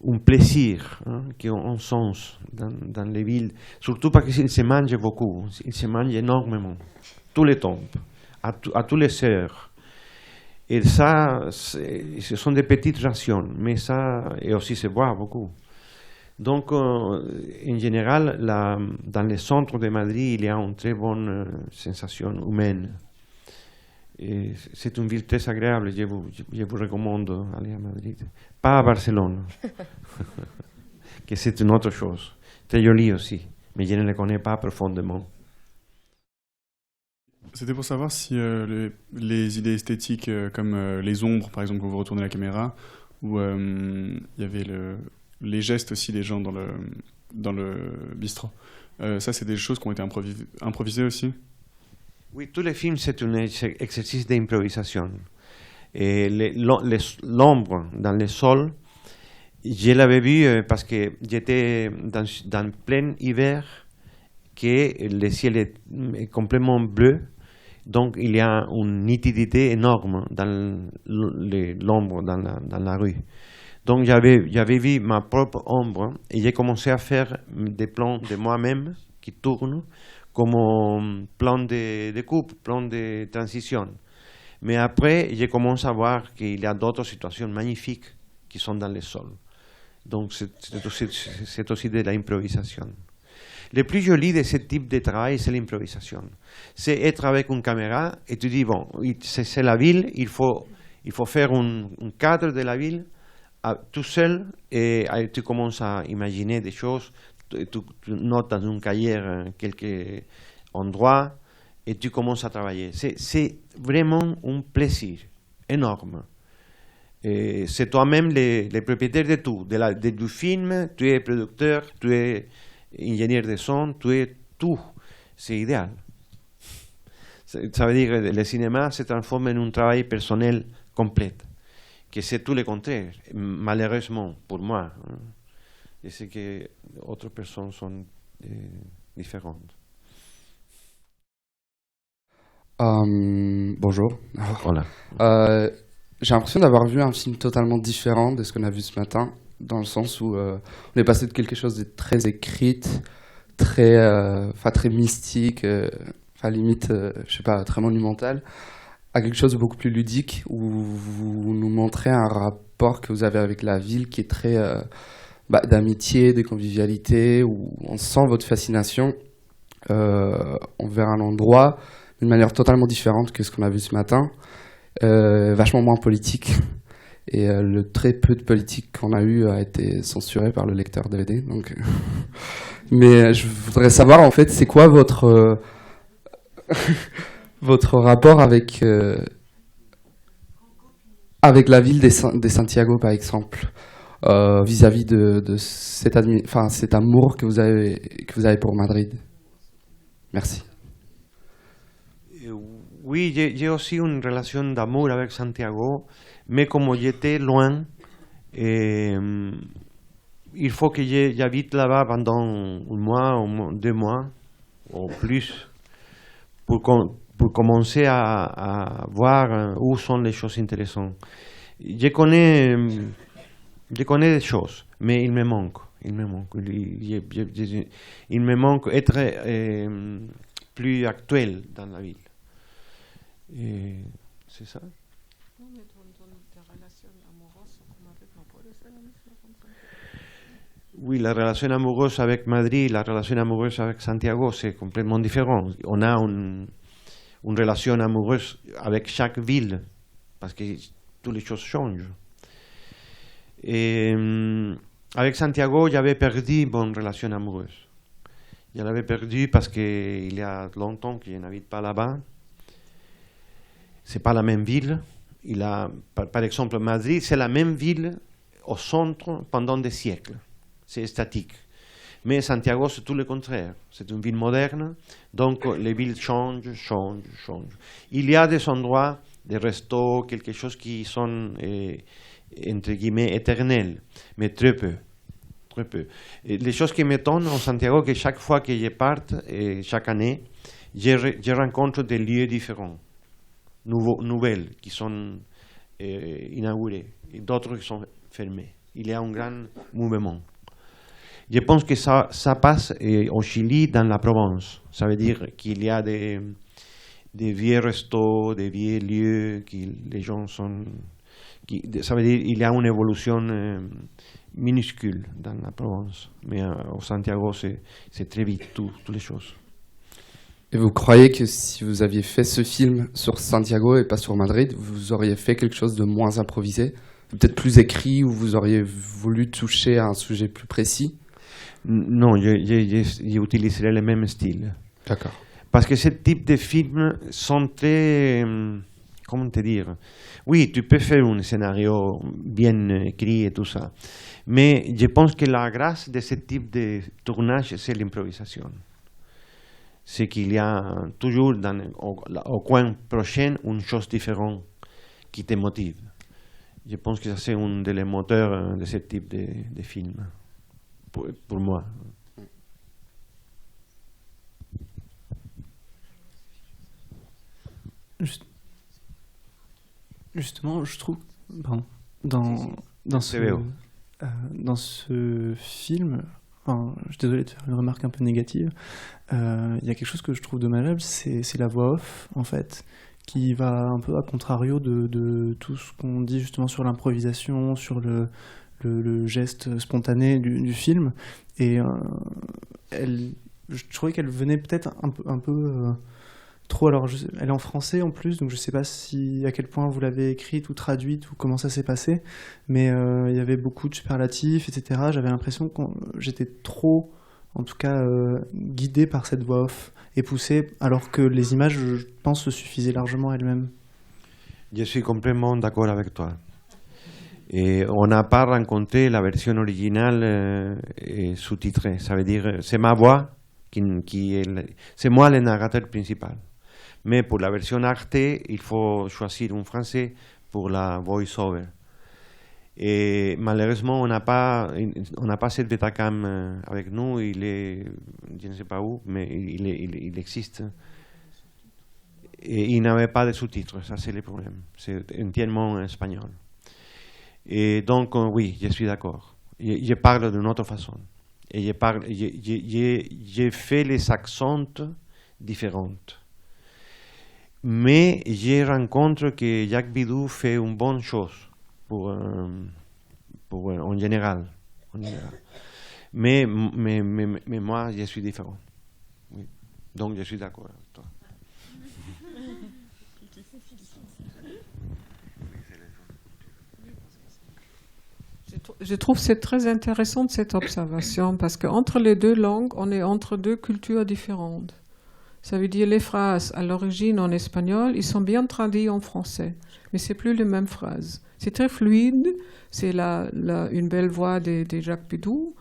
un plaisir qu'on sent dans les villes, surtout parce qu'il se mange beaucoup, il se mange énormément, tout le temps, à toutes les heures. Et ça, ce sont des petites rations, mais ça, et aussi se boit beaucoup. Donc, en général, dans le centre de Madrid, il y a une très bonne sensation humaine. Et c'est une ville très agréable, je vous recommande d'aller à Madrid. Pas à Barcelone, que c'est une autre chose. Très jolie aussi, mais je ne la connais pas profondément. C'était pour savoir si les idées esthétiques comme les ombres, par exemple, quand vous retournez la caméra, ou il y avait les gestes aussi des gens dans le bistrot. Ça, c'est des choses qui ont été improvisées aussi. Oui, tous les films, c'est un exercice d'improvisation. L'ombre dans le sol, je l'avais vu parce que j'étais dans plein hiver, que le ciel est complètement bleu, donc il y a une nitidité énorme dans l'ombre dans la rue. Donc j'avais vu ma propre ombre et j'ai commencé à faire des plans de moi-même qui tournent comme plan de coupe, plan de transition. Mais après, je commence à voir qu'il y a d'autres situations magnifiques qui sont dans le sol. Donc c'est aussi de l'improvisation. Le plus joli de ce type de travail, c'est l'improvisation. C'est être avec une caméra et tu dis, bon, c'est la ville, il faut faire un cadre de la ville tout seul et tu commences à imaginer des choses. Tu notes dans un cahier quelques endroits et tu commences à travailler. C'est vraiment un plaisir énorme. C'est toi-même le propriétaire de tout, du film, tu es producteur, tu es ingénieur de son, tu es tout. C'est idéal. Ça veut dire que le cinéma se transforme en un travail personnel complet, que c'est tout le contraire, malheureusement pour moi. Je sais que d'autres personnes sont différentes. Bonjour. Voilà. J'ai l'impression d'avoir vu un film totalement différent de ce qu'on a vu ce matin, dans le sens où on est passé de quelque chose de très écrite, très mystique, limite, je sais pas, très monumental, à quelque chose de beaucoup plus ludique, où vous nous montrez un rapport que vous avez avec la ville qui est très d'amitié, de convivialité, où on sent votre fascination envers un endroit d'une manière totalement différente que ce qu'on a vu ce matin, vachement moins politique. Et le très peu de politique qu'on a eu a été censuré par le lecteur DVD. Donc, mais je voudrais savoir, en fait, c'est quoi votre votre rapport avec la ville de Santiago, par exemple, vis-à-vis de cet amour que vous avez pour Madrid. Merci. Oui, j'ai aussi une relation d'amour avec Santiago, mais comme j'étais loin, il faut que j'habite là-bas pendant un mois ou 2 mois, ou plus, pour commencer à voir où sont les choses intéressantes. Je connais des choses, mais il me manque. Il me manque être plus actuel dans la ville. Et c'est ça. Oui, la relation amoureuse avec Madrid, la relation amoureuse avec Santiago, c'est complètement différent. On a une relation amoureuse avec chaque ville, parce que toutes les choses changent. Et avec Santiago, j'avais perdu mon relation amoureuse. Je l'avais perdu parce qu'il y a longtemps que je n'habite pas là-bas. C'est pas la même ville. Par exemple, Madrid, c'est la même ville au centre pendant des siècles. C'est statique. Mais Santiago, c'est tout le contraire. C'est une ville moderne, donc les villes changent. Il y a des endroits, des restos, quelque chose qui sont, entre guillemets, éternels, mais très peu. Très peu. Et les choses qui m'étonnent en Santiago, que chaque fois que je parte, chaque année, je rencontre des lieux différents. Nouvelles qui sont inaugurées et d'autres qui sont fermées. Il y a un grand mouvement. Je pense que ça passe au Chili, dans la Provence. Ça veut dire qu'il y a des vieux restos, des vieux lieux, les gens sont... ça veut dire qu'il y a une évolution minuscule dans la Provence. Mais au Santiago, c'est très vite, toutes les choses. Et vous croyez que si vous aviez fait ce film sur Santiago et pas sur Madrid, vous auriez fait quelque chose de moins improvisé, peut-être plus écrit, ou vous auriez voulu toucher à un sujet plus précis? Non, j'utiliserai le même style. D'accord. Parce que ce type de films sont très... comment te dire? Oui, tu peux faire un scénario bien écrit et tout ça. Mais je pense que la grâce de ce type de tournage, c'est l'improvisation. C'est qu'il y a toujours au coin prochain une chose différente qui te motive. Je pense que ça c'est un des moteurs de ce type de film, pour moi. Justement, je trouve, dans ce film, enfin, je suis désolé de faire une remarque un peu négative, il y a quelque chose que je trouve dommageable, c'est la voix off, en fait, qui va un peu à contrario de tout ce qu'on dit justement sur l'improvisation, sur le geste spontané du film. Et je trouvais qu'elle venait peut-être un peu trop. Alors, elle est en français en plus, donc je sais pas à quel point vous l'avez écrite ou traduite ou comment ça s'est passé, mais il y avait beaucoup de superlatifs, etc. J'avais l'impression que j'étais trop, en tout cas, guidé par cette voix off et poussé, alors que les images, je pense, se suffisaient largement elles-mêmes. Je suis complètement d'accord avec toi. Et on n'a pas rencontré la version originale sous-titrée. Ça veut dire, c'est ma voix c'est moi le narrateur principal. Mais pour la version Arte, il faut choisir un français pour la voice-over. Et malheureusement, on n'a pas cette Betacam avec nous. Il est, je ne sais pas où, mais il existe. Et il n'avait pas de sous-titres, ça c'est le problème. C'est entièrement en espagnol. Et donc, oui, je suis d'accord. Je parle d'une autre façon. Et j'ai fait les accents différents. Mais je rencontre que Jacques Bidou fait une bonne chose en général. Mais moi, je suis différent. Oui. Donc, je suis d'accord avec toi. Je trouve que c'est très intéressant cette observation parce qu'entre les deux langues, on est entre deux cultures différentes. Ça veut dire les phrases à l'origine en espagnol, ils sont bien traduits en français, mais c'est plus les mêmes phrases. C'est très fluide, c'est une belle voix de Jacques Bidou,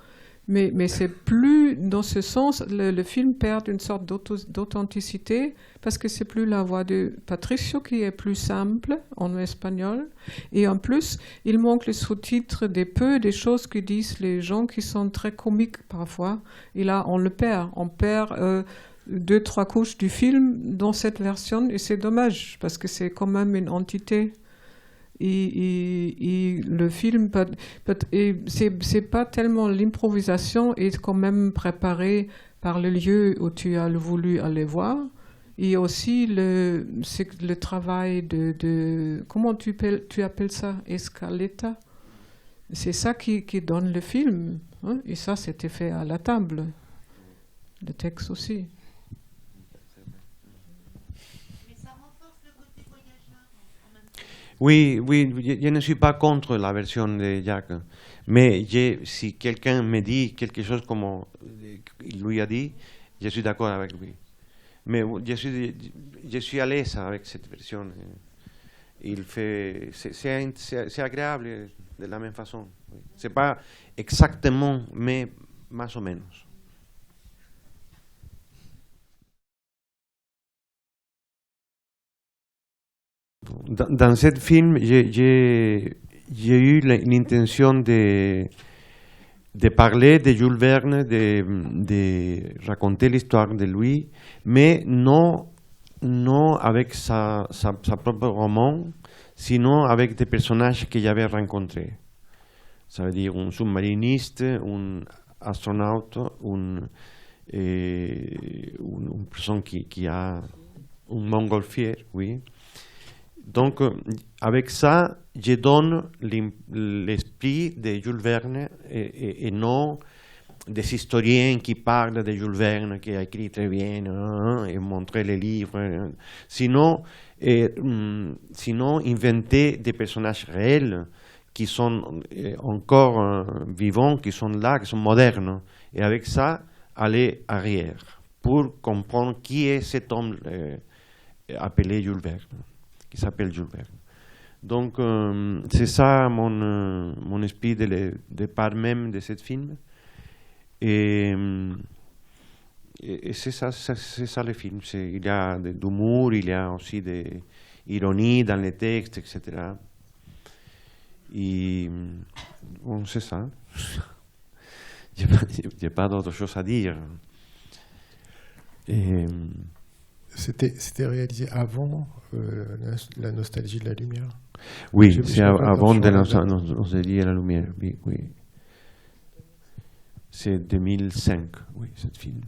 mais c'est plus dans ce sens, le film perd une sorte d'authenticité parce que c'est plus la voix de Patricio qui est plus simple en espagnol, et en plus il manque les sous-titres des choses que disent les gens qui sont très comiques parfois, et là on perd 2-3 couches du film dans cette version, et c'est dommage parce que c'est quand même une entité. Et le film, c'est pas tellement l'improvisation, est quand même préparée par le lieu où tu as voulu aller voir, et aussi le travail de comment tu appelles ça, escaleta. C'est ça qui donne le film, hein? Et ça c'était fait à la table, le texte aussi. Oui, je ne suis pas contre la version de Jacques, mais si quelqu'un me dit quelque chose comme il lui a dit, je suis d'accord avec lui. Mais je suis à l'aise avec cette version. C'est agréable de la même façon. C'est pas exactement, mais más o menos. Dans ce film, j'ai eu l'intention de parler de Jules Verne, de raconter l'histoire de lui, mais non avec sa propre roman, sinon avec des personnages que j'avais rencontrés. Ça veut dire un submariniste, un astronaute, une personne qui a un montgolfier, oui. Donc, avec ça, je donne l'esprit de Jules Verne et non des historiens qui parlent de Jules Verne, qui a écrit très bien, et montrer les livres. Sinon, inventer des personnages réels qui sont encore vivants, qui sont là, qui sont modernes. Et avec ça, aller arrière pour comprendre qui est cet homme appelé Jules Verne, qui s'appelle Jules Verne. Donc, c'est ça mon esprit de départ même de ce film. Et c'est ça le film. Il y a d'humour, il y a aussi de ironie dans les textes, etc. Et bon, c'est ça. J'ai pas d'autre chose à dire. C'était réalisé avant la nostalgie de la lumière. Oui, c'est avant de la nostalgie de la lumière. Oui, oui. C'est 2005, oui, ce film.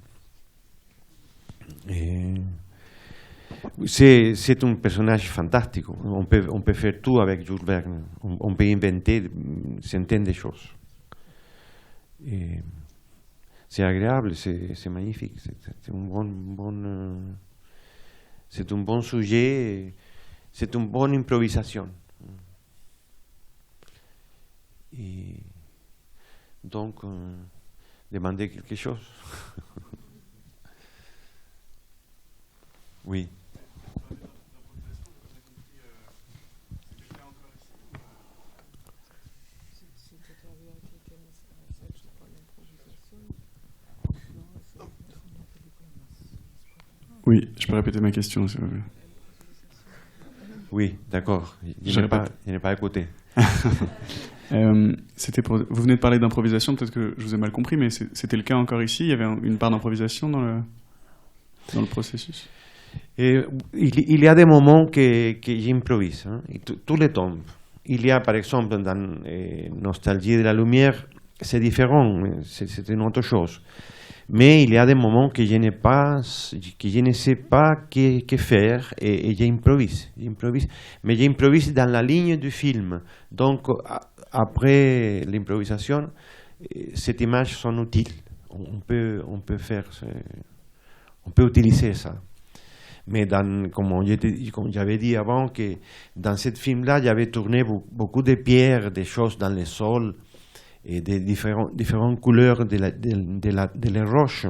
C'est un personnage fantastique. On peut faire tout avec Jules Verne. On peut inventer centaines de choses. C'est agréable, c'est magnifique. C'est un bon sujet, c'est une bonne improvisation. Et donc, demander quelque chose. Oui. Oui, je peux répéter ma question, si vous voulez. Oui, d'accord. Je n'ai pas écouté. Vous venez de parler d'improvisation, peut-être que je vous ai mal compris, mais c'était le cas encore ici? Il y avait une part d'improvisation dans le processus? Il y a des moments que j'improvise, hein, tous les temps. Il y a, par exemple, dans Nostalgie de la lumière, c'est différent, c'est une autre chose. Mais il y a des moments que je ne sais pas que faire et j'improvise. Mais j'improvise dans la ligne du film. Donc, après l'improvisation, cette image sont utiles. On peut utiliser ça. Mais comme j'avais dit avant, que dans ce film-là, j'avais tourné beaucoup de pierres, des choses dans le sol, et de différentes couleurs de les roches,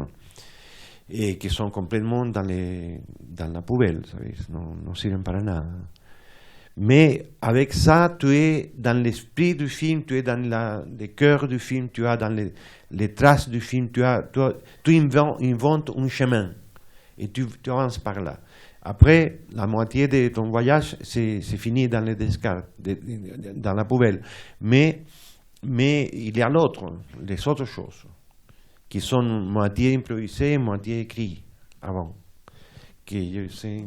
et qui sont complètement dans la poubelle, non sirven para nada. Mais avec ça, tu es dans l'esprit du film, tu es dans le cœur du film, tu es dans les traces du film, tu inventes un chemin et tu avances par là. Après, la moitié de ton voyage, c'est fini dans les descartes, dans la poubelle. Mais il y a les autres choses, qui sont moitié improvisées, moitié écrites avant. C'est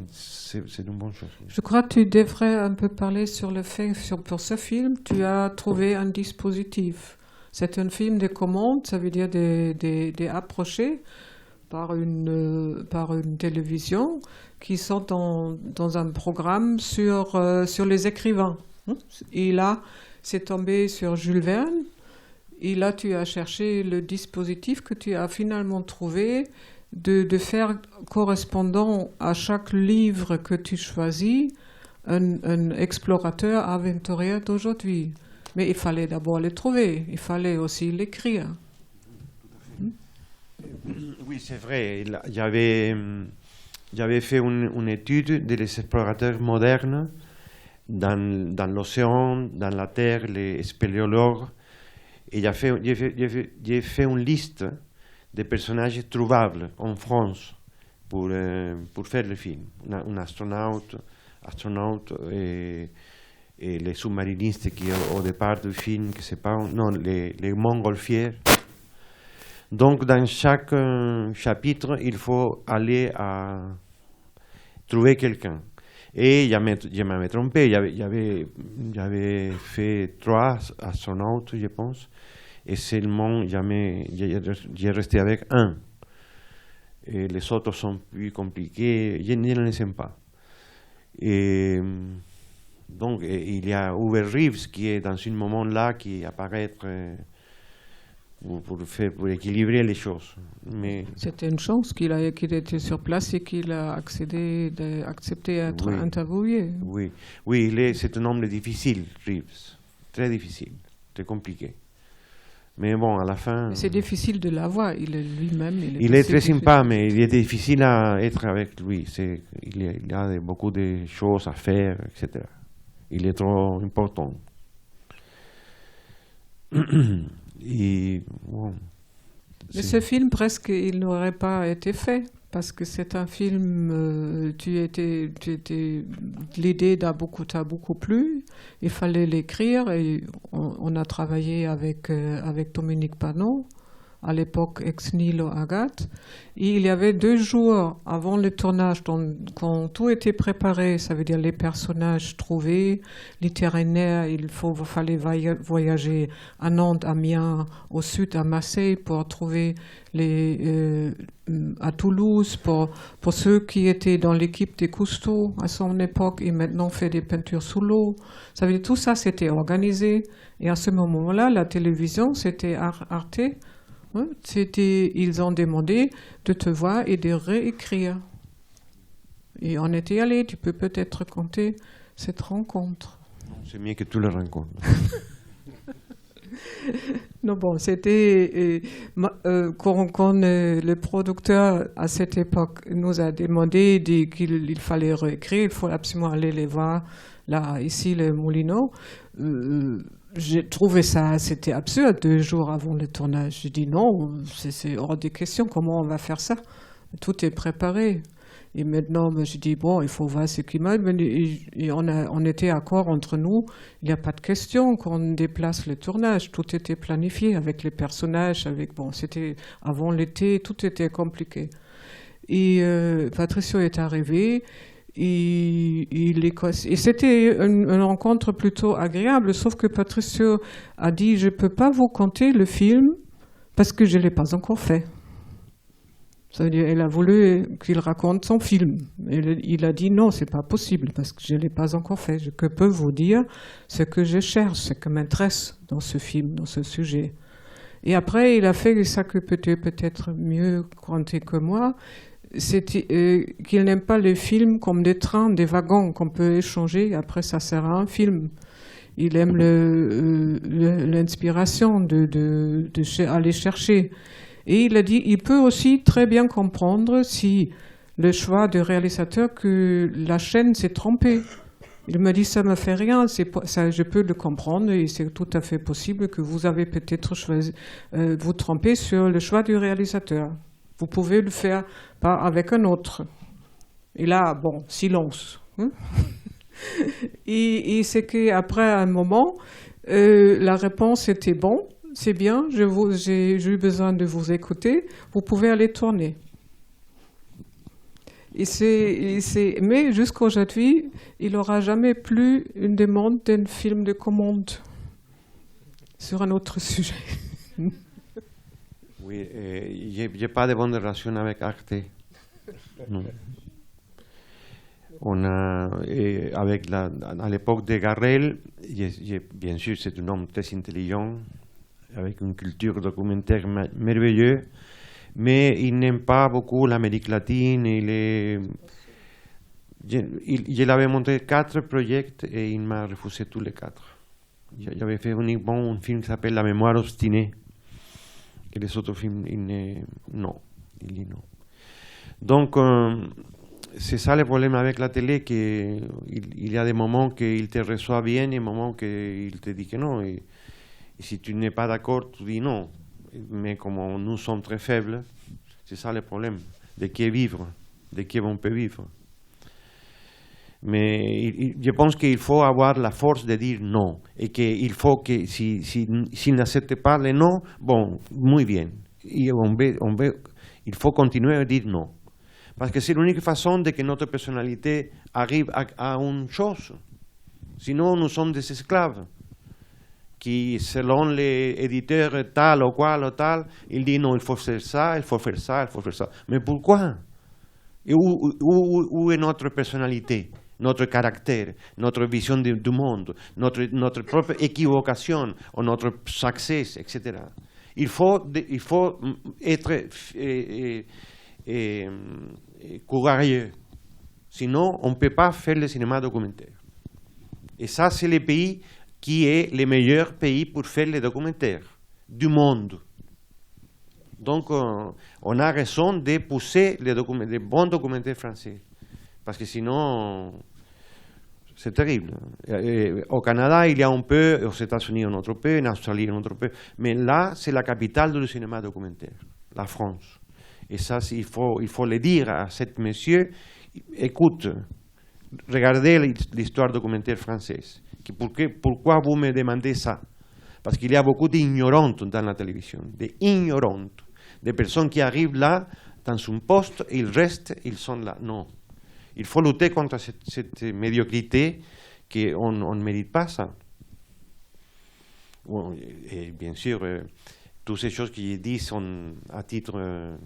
une bonne chose. Je crois que tu devrais un peu parler sur le fait que pour ce film, tu as trouvé un dispositif. C'est un film de commande, ça veut dire d'approcher par une télévision qui sont dans un programme sur les écrivains. Et là, c'est tombé sur Jules Verne. Et là, tu as cherché le dispositif que tu as finalement trouvé de faire correspondant à chaque livre que tu choisis un explorateur aventurier d'aujourd'hui. Mais il fallait d'abord le trouver, il fallait aussi l'écrire. Oui, c'est vrai. J'avais fait une étude des explorateurs modernes dans l'océan, dans la terre, les spéléologues. Et j'ai fait une liste de personnages trouvables en France pour faire le film. Un astronaute et les sous-marinistes qui au départ du film, que c'est pas non les montgolfières. Donc dans chaque chapitre, il faut aller à trouver quelqu'un. Et je m'avais trompé, j'avais fait 3 astronautes, je pense, et seulement j'ai resté avec un. Et les autres sont plus compliqués, je ne les aime pas. Et donc il y a Hubert Reeves qui est dans ce moment-là, qui apparaît pour équilibrer les choses. Mais c'était une chance qu'il était sur place et qu'il a accepté d'être interviewé. Oui, c'est un homme difficile, Reeves, très difficile, très compliqué. Mais bon, à la fin... C'est difficile de l'avoir, il est lui-même... Il est très sympa, mais il est difficile à être avec lui. Il a beaucoup de choses à faire, etc. Il est trop important. Et, bon, mais ce film, presque, il n'aurait pas été fait, parce que c'est un film, l'idée t'a beaucoup plu, il fallait l'écrire, et on a travaillé avec Dominique Panon, à l'époque Ex Nihilo Agathe, et il y avait 2 jours avant le tournage, quand tout était préparé, ça veut dire les personnages trouvés, l'itinéraire, il fallait voyager à Nantes, à Amiens, au sud à Marseille pour trouver à Toulouse pour ceux qui étaient dans l'équipe des Cousteau à son époque et maintenant fait des peintures sous l'eau. Ça veut dire tout ça c'était organisé, et à ce moment-là la télévision c'était Arte. Ils ont demandé de te voir et de réécrire. Et on était allé, tu peux peut-être compter cette rencontre. C'est mieux que toutes les rencontres. Non, bon, c'était quand le producteur à cette époque nous a demandé qu'il fallait réécrire, il faut absolument aller les voir là, ici, le Moulineau. J'ai trouvé ça, c'était absurde, 2 jours avant le tournage. J'ai dit non, c'est hors des questions, comment on va faire ça? Tout est préparé. Et maintenant, j'ai dit, bon, il faut voir ce qui m'a... Et on était d'accord entre nous, il n'y a pas de question qu'on déplace le tournage. Tout était planifié avec les personnages, c'était avant l'été, tout était compliqué. Et Patricio est arrivé... Et c'était une rencontre plutôt agréable, sauf que Patricio a dit « Je ne peux pas vous conter le film parce que je ne l'ai pas encore fait. Ça veut dire, elle a voulu qu'il raconte son film. Il a dit non, c'est pas possible parce que je l'ai pas encore fait. Je peux vous dire ce que je cherche, ce qui m'intéresse dans ce film, dans ce sujet. Et après, il a fait ça que peut-être mieux raconté que moi, c'est qu'il n'aime pas les films comme des trains, des wagons qu'on peut échanger. Après, ça sert à un film. Il aime l'inspiration aller chercher. Et il a dit, il peut aussi très bien comprendre si le choix du réalisateur que la chaîne s'est trompée. Il m'a dit, ça me fait rien, ça, je peux le comprendre et c'est tout à fait possible que vous avez peut-être choisi, vous tromper sur le choix du réalisateur. Vous pouvez le faire pas avec un autre. Et là, bon, silence. Hein. Et c'est qu'après un moment, la réponse était bon. C'est bien, j'ai eu besoin de vous écouter, vous pouvez aller tourner. Mais jusqu'aujourd'hui, il n'aura jamais plus une demande d'un film de commande sur un autre sujet. Oui, j'ai pas de bonne relation avec Arte. Non. On a, à l'époque de Garrel, bien sûr, c'est un homme très intelligent, avec une culture documentaire merveilleuse, mais il n'aime pas beaucoup l'Amérique latine. Je l'avais montré 4 projets et il m'a refusé tous les 4. J'avais fait uniquement un film qui s'appelle La mémoire obstinée. Et les autres films, il dit non. Donc, c'est ça le problème avec la télé, qu'il y a des moments qu'il te reçoit bien et des moments qu'il te dit que non. Et si tu n'es pas d'accord, tu dis non. Mais comme nous sommes très faibles, c'est ça le problème. De qui vivre, de qui on peut vivre. Mais je pense qu'il faut avoir la force de dire non. Et qu'il faut que, s'il n'accepte pas le non, bon, muy bien. Et il faut continuer à dire non. Parce que c'est l'unique façon de que notre personnalité arrive à une chose. Sinon, nous sommes des esclaves. Qui, selon les éditeurs tal ou tal, il dit non, il faut faire ça, il faut faire ça, il faut faire ça. Mais pourquoi? Et où est notre personnalité, notre caractère, notre vision du monde, notre propre équivocation, ou notre succès, etc. Il faut être courageux. Sinon, on ne peut pas faire le cinéma documentaire. Et ça, c'est le pays qui est le meilleur pays pour faire les documentaires du monde. Donc, on a raison de pousser les bons documentaires français. Parce que sinon, c'est terrible. Au Canada, il y a un peu, aux États-Unis, un autre peu, en Australie, un autre peu. Mais là, c'est la capitale du cinéma documentaire, la France. Et ça, il faut le dire à cet monsieur. Écoute, regardez l'histoire documentaire française. Pourquoi vous me demandez ça? Parce qu'il y a beaucoup d'ignorantes dans la télévision, d'ignorantes, des personnes qui arrivent là, dans un poste, ils restent, ils sont là. Non. Il faut lutter contre cette médiocrité qu'on ne mérite pas ça. Bon, et bien sûr, toutes ces choses que j'ai dit sont à titre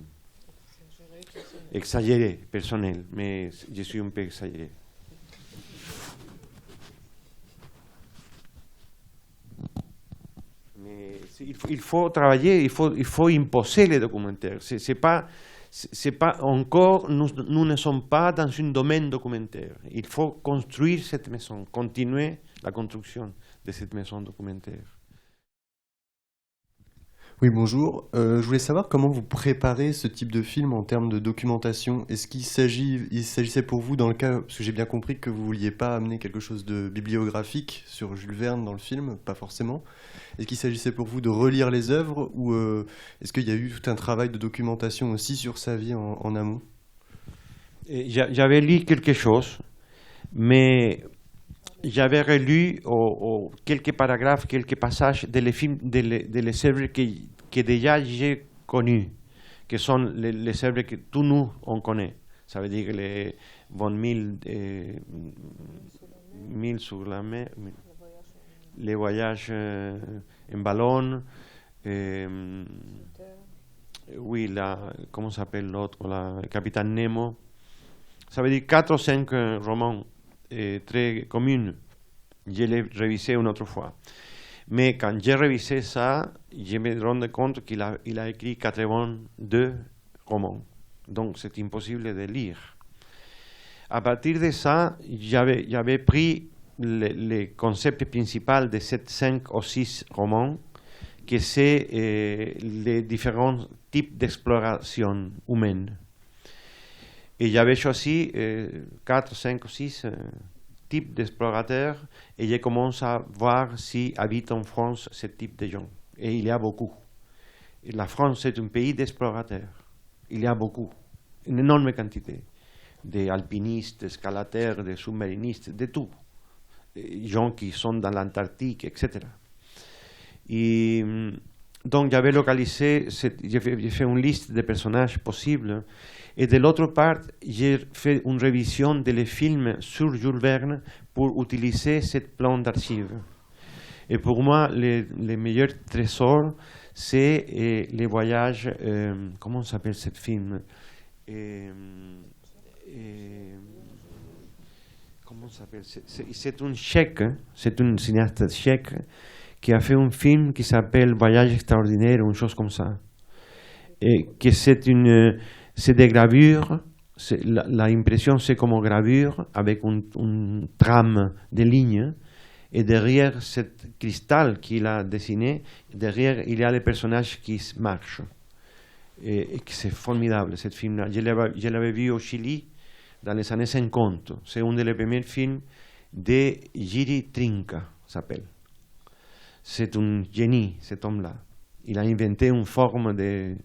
exagéré, personnel, mais je suis un peu exagéré. Mais il faut travailler, il faut imposer les documentaires. C'est pas encore, nous ne sommes pas dans un domaine documentaire. Il faut construire cette maison, continuer la construction de cette maison documentaire. Oui, bonjour. Je voulais savoir comment vous préparez ce type de film en termes de documentation. Est-ce qu'il s'agissait pour vous, dans le cas, parce que j'ai bien compris que vous ne vouliez pas amener quelque chose de bibliographique sur Jules Verne dans le film, pas forcément. Est-ce qu'il s'agissait pour vous de relire les œuvres ou est-ce qu'il y a eu tout un travail de documentation aussi sur sa vie en amont? J'avais lu quelque chose, mais j'avais relu quelques paragraphes, quelques passages des films, des œuvres que déjà j'ai connus, qui sont les œuvres que tous nous on connaît. Ça veut dire les bonnes mille sur la mer, les voyages en ballon, oui, comment s'appelle l'autre, le Capitaine Nemo. Ça veut dire 4 ou 5 romans très communs. Je l'ai révisé une autre fois. Mais quand j'ai révisé ça, je me rends compte qu'il a écrit 82 romans. Donc c'est impossible de lire. À partir de ça, j'avais pris le concept principal de ces 5 ou 6 romans, que c'est les différents types d'exploration humaine. Et j'avais choisi 4, 5 ou 6 types d'explorateurs, et j'ai commencé à voir si habitent en France ce type de gens. Et il y a beaucoup. Et la France, c'est un pays d'explorateurs. Il y a beaucoup, une énorme quantité d'alpinistes, d'escalateurs, de sous-marinistes, de tout. Des gens qui sont dans l'Antarctique, etc. Et donc j'avais localisé, j'ai fait une liste de personnages possibles, et de l'autre part, j'ai fait une révision des films sur Jules Verne pour utiliser ce plan d'archives. Et pour moi, le meilleur trésor, c'est les voyages, comment s'appelle ce film? Comment s'appelle? C'est un tchèque, c'est un cinéaste tchèque qui a fait un film qui s'appelle Voyage extraordinaire, une chose comme ça. Et que c'est des gravures, l'impression c'est comme une gravure avec une trame de lignes, et derrière ce cristal qu'il a dessiné, derrière il y a les personnages qui marchent. Et c'est formidable ce film-là. Je l'avais vu au Chili dans les années 50. C'est un des premiers films de Jiri Trinca, s'appelle. C'est un génie, cet homme-là. Il a inventé une forme de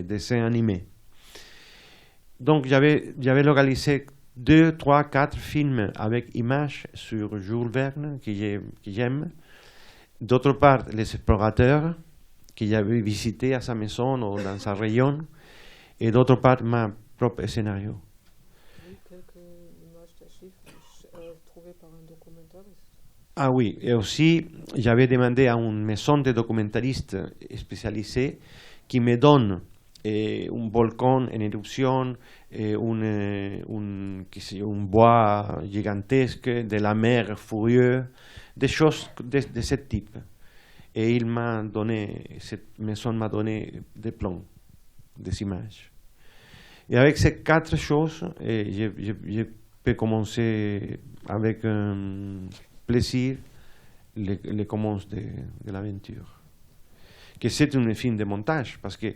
dessin animé. Donc j'avais localisé 2, 3, 4 films avec images sur Jules Verne que j'aime. D'autre part, les explorateurs que j'avais visités à sa maison ou dans sa région. Et d'autre part, ma propre scénario. Quelques images d'archives trouvées par un documentariste. Ah oui, et aussi j'avais demandé à une maison de documentaristes spécialisés qui me donne un volcan en éruption, un bois gigantesque, de la mer furieuse, des choses de ce type. Et cette maison m'a donné des plans, des images. Et avec ces 4 choses, je peux commencer avec plaisir le commence de l'aventure. Que c'est un film de montage, parce que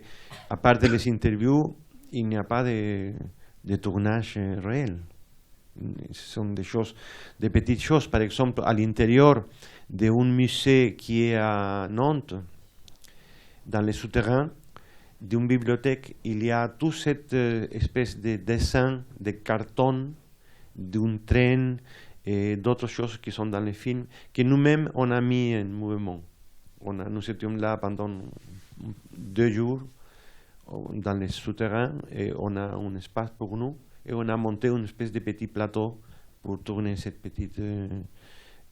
à part des interviews, il n'y a pas de tournage réel. Ce sont des petites choses. Par exemple, à l'intérieur d'un musée qui est à Nantes, dans les souterrains d'une bibliothèque, il y a toute cette espèce de dessin, de carton, d'un train et d'autres choses qui sont dans les films, que nous-mêmes, on a mis en mouvement. Nous étions là pendant 2 jours dans les souterrains, et on a un espace pour nous, et on a monté une espèce de petit plateau pour tourner cette petite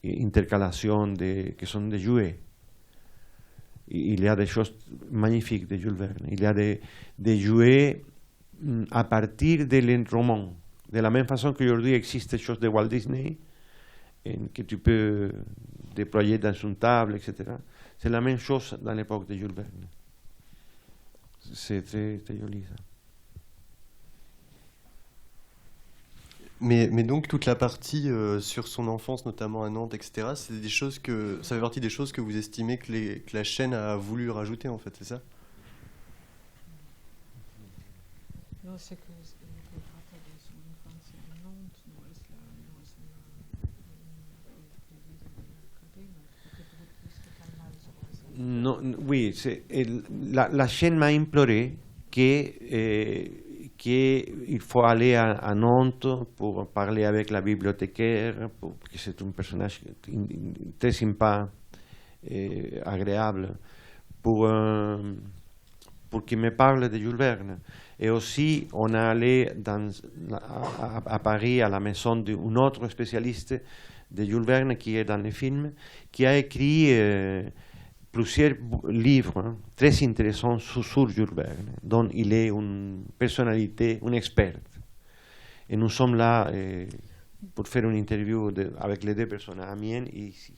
intercalation qui sont des jouets. Il y a des choses magnifiques de Jules Verne. Il y a des jouets à partir des romans. De la même façon qu'aujourd'hui existe des choses de Walt Disney, que tu peux déployer dans une table, etc. C'est la même chose dans l'époque de Jules Verne. C'est très, très joli ça. Mais donc toute la partie sur son enfance, notamment à Nantes, etc., c'est des choses ça fait partie des choses que vous estimez que la chaîne a voulu rajouter, en fait, c'est ça? No, sé que trata de su infancia en Nantes, no es una academia, porque tú fuiste tan mal sobre eso. No, oui, la chaîne m'a imploré qu'il faut aller à Nantes pour parler avec la bibliothécaire, parce que c'est un personnage très sympa et agréable, pour qu'il me parle de Jules Verne. Et aussi, on est allé à Paris, à la maison d'un autre spécialiste de Jules Verne qui est dans les films, qui a écrit plusieurs livres très intéressants sur Jules Verne, dont il est une personnalité, un expert. Et nous sommes là pour faire une interview avec les deux personnes, Amiens et ici.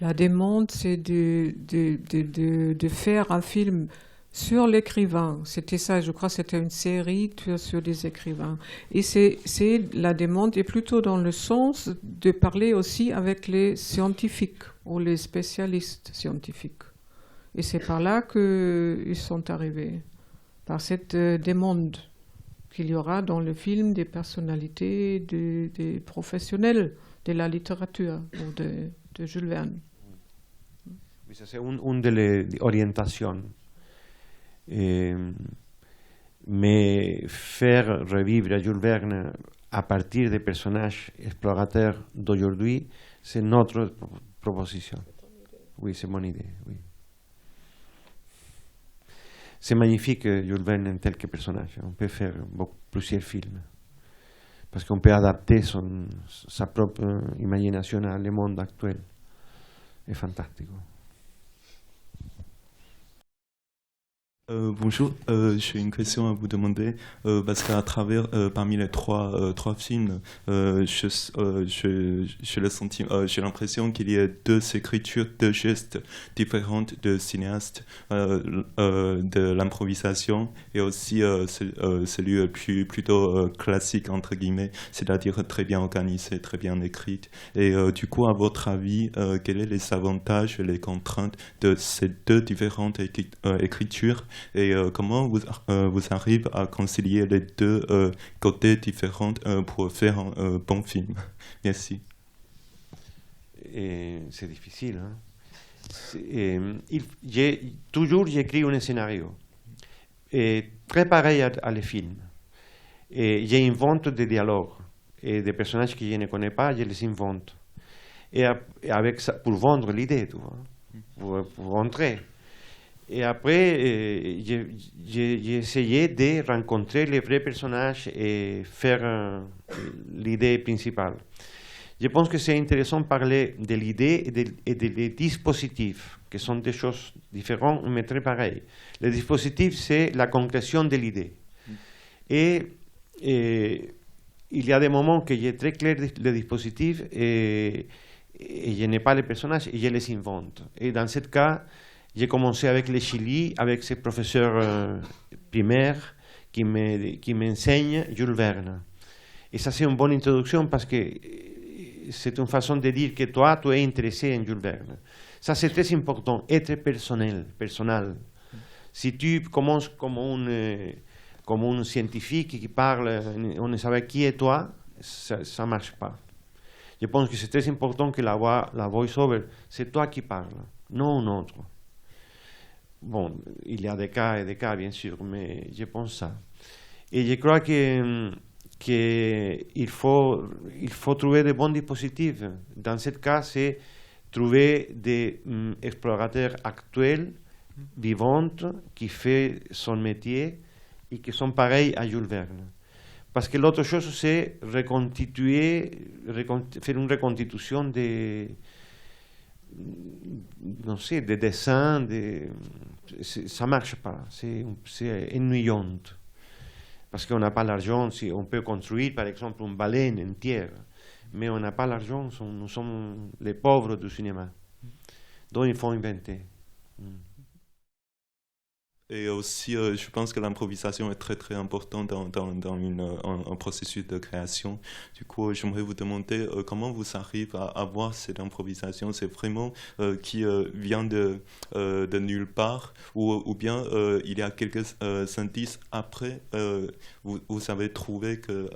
La demande, c'est de faire un film sur l'écrivain. C'était ça, je crois que c'était une série sur des écrivains. Et la demande est plutôt dans le sens de parler aussi avec les scientifiques ou les spécialistes scientifiques. Et c'est par là qu'ils sont arrivés, par cette demande qu'il y aura dans le film des personnalités, des professionnels de la littérature ou de Jules Verne. Oui, ça c'est une des orientations. Mais faire revivre Jules Verne à partir des personnages explorateurs d'aujourd'hui, c'est notre proposition. Oui, c'est mon idée. Oui. C'est magnifique Jules Verne en tel que personnage. On peut faire plusieurs films. Parce qu'on peut adapter sa propre imagination au monde actuel. C'est fantastique. Bonjour, j'ai une question à vous demander parce qu'à travers, parmi les trois films, j'ai l'impression qu'il y a deux écritures, deux gestes différentes de cinéastes, de l'improvisation et aussi celui plutôt classique entre guillemets, c'est-à-dire très bien organisé, très bien écrit. Et du coup, à votre avis, quels sont les avantages et les contraintes de ces deux différentes écritures? Et comment vous arrivez à concilier les deux côtés différents pour faire un bon film? Merci. C'est difficile. Hein? Toujours j'écris un scénario. Très pareil à les films. J'invente des dialogues. Et des personnages que je ne connais pas, je les invente. Et avec ça, pour vendre l'idée, tu vois, pour entrer. Et après, j'ai essayé de rencontrer les vrais personnages et faire l'idée principale. Je pense que c'est intéressant de parler de l'idée et des dispositifs, qui sont des choses différentes, mais très pareilles. Le dispositif, c'est la concrétion de l'idée. Et il y a des moments que j'ai très clair le dispositif et je n'ai pas les personnages et je les invente. Et dans ce cas, j'ai commencé avec le Chili, avec ces professeurs primaires qui m'enseignent Jules Verne. Et ça, c'est une bonne introduction parce que c'est une façon de dire que toi, tu es intéressé en Jules Verne. Ça, c'est très important, être personnel. Si tu commences comme un scientifique qui parle, on ne sait qui est toi, ça ne marche pas. Je pense que c'est très important que la voice-over, c'est toi qui parles, non un autre. Bon, il y a des cas et des cas, bien sûr, mais je pense ça. Et je crois qu'il faut trouver de bons dispositifs. Dans ce cas, c'est trouver des explorateurs actuels, vivants, qui font son métier et qui sont pareils à Jules Verne. Parce que l'autre chose, c'est faire une reconstitution des dessins, ça ne marche pas, c'est ennuyant. Parce qu'on n'a pas l'argent, on peut construire par exemple une baleine entière, mais on n'a pas l'argent, nous sommes les pauvres du cinéma. Donc il faut inventer. Et aussi, je pense que l'improvisation est très très importante dans un processus de création. Du coup, j'aimerais vous demander comment vous arrivez à avoir cette improvisation. C'est vraiment qui vient de nulle part ou bien il y a quelques indices après, vous avez trouvé que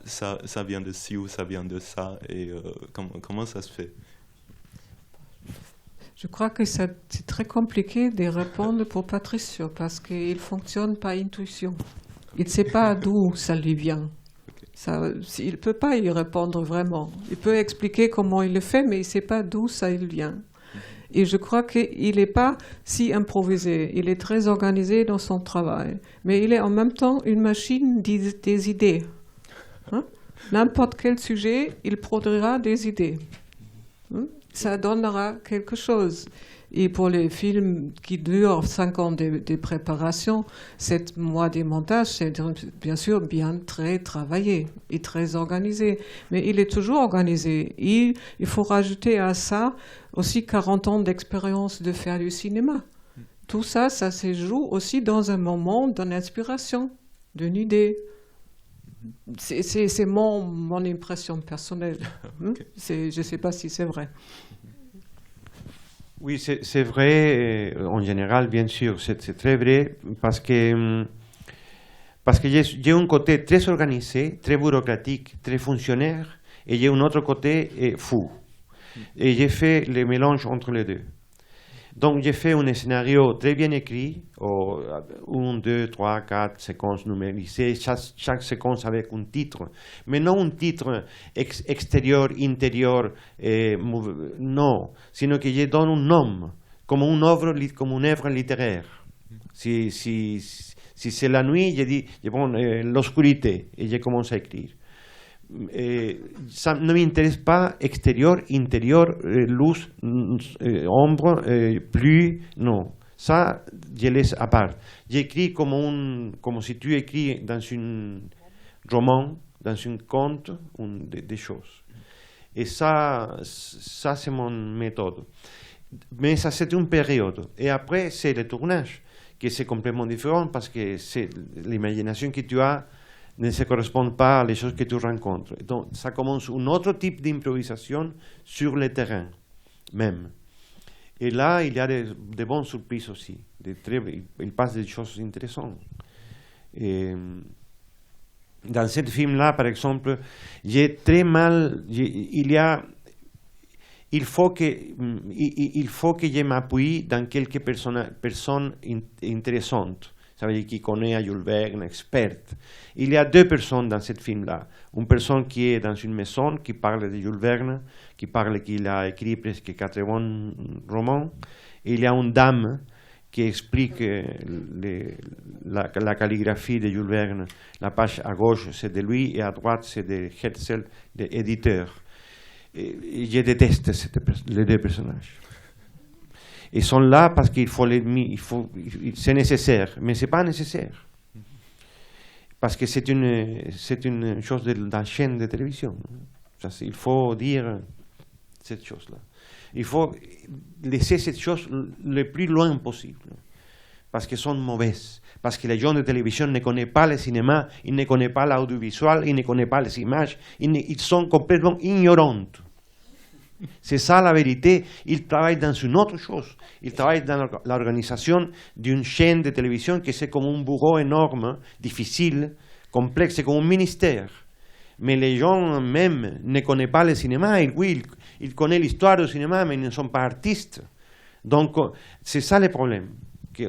ça vient de ci ou ça vient de ça et comment ça se fait? Je crois que c'est très compliqué de répondre pour Patricio parce qu'il ne fonctionne par intuition. Il ne sait pas d'où ça lui vient. Il ne peut pas y répondre vraiment. Il peut expliquer comment il le fait, mais il ne sait pas d'où ça lui vient. Et je crois qu'il n'est pas si improvisé. Il est très organisé dans son travail. Mais il est en même temps une machine des idées. Hein? N'importe quel sujet, il produira des idées. ça donnera quelque chose. Et pour les films qui durent 5 ans de préparation, 7 mois de montage, c'est bien sûr bien très travaillé et très organisé. Mais il est toujours organisé. Et il faut rajouter à ça aussi 40 ans d'expérience de faire du cinéma. Tout ça, ça se joue aussi dans un moment d'inspiration, d'une idée. C'est mon impression personnelle. Je ne sais pas si c'est vrai. Oui, c'est vrai, en général, bien sûr, c'est très vrai, parce que j'ai un côté très organisé, très bureaucratique, très fonctionnaire, et j'ai un autre côté fou. Et j'ai fait le mélange entre les deux. Donc j'ai fait un scénario très bien écrit, 1, 2, 3, 4 séquences numérisées, chaque séquence avec un titre, mais non un titre extérieur, intérieur, non, sinon que je donne un nom, comme une œuvre littéraire. Si c'est la nuit, je prends l'obscurité et je commence à écrire. Ça ne m'intéresse pas extérieur, intérieur, luz, ombre, pluie, non. Ça, je laisse à part. J'écris comme si tu écris dans un roman, dans un conte, des choses. Et ça c'est mon méthode. Mais ça, c'est une période. Et après, c'est le tournage, qui c'est complètement différent parce que c'est l'imagination que tu as ne se correspond pas aux choses que tu rencontres. Donc, ça commence un autre type d'improvisation sur le terrain, même. Et là, il y a de bonnes surprises aussi. Il passe des choses intéressantes. Et dans ce film-là, par exemple, j'ai très mal... Il faut que je m'appuie dans quelques personnes intéressantes. Ça veut dire qui connaît Jules Verne, experte. Il y a 2 personnes dans ce film-là. Une personne qui est dans une maison, qui parle de Jules Verne, qui parle qu'il a écrit presque 80 romans. Et il y a une dame qui explique la calligraphie de Jules Verne. La page à gauche, c'est de lui, et à droite, c'est de Hetzel, l'éditeur. Et je déteste les 2 personnages. Ils sont là parce qu'il faut c'est nécessaire, mais ce n'est pas nécessaire. Parce que c'est une chose de la chaîne de télévision. Il faut dire cette chose-là. Il faut laisser cette chose le plus loin possible. Parce qu'elles sont mauvaises. Parce que les gens de télévision ne connaissent pas le cinéma, ils ne connaissent pas l'audiovisuel, ils ne connaissent pas les images, ils sont complètement ignorants. C'est ça la vérité. Ils travaillent dans une autre chose. Ils travaillent dans l'organisation d'une chaîne de télévision que c'est comme un bureau énorme, difficile, complexe, c'est comme un ministère. Mais les gens même ne connaissent pas le cinéma. Oui, ils connaissent l'histoire du cinéma, mais ils ne sont pas artistes. Donc, c'est ça le problème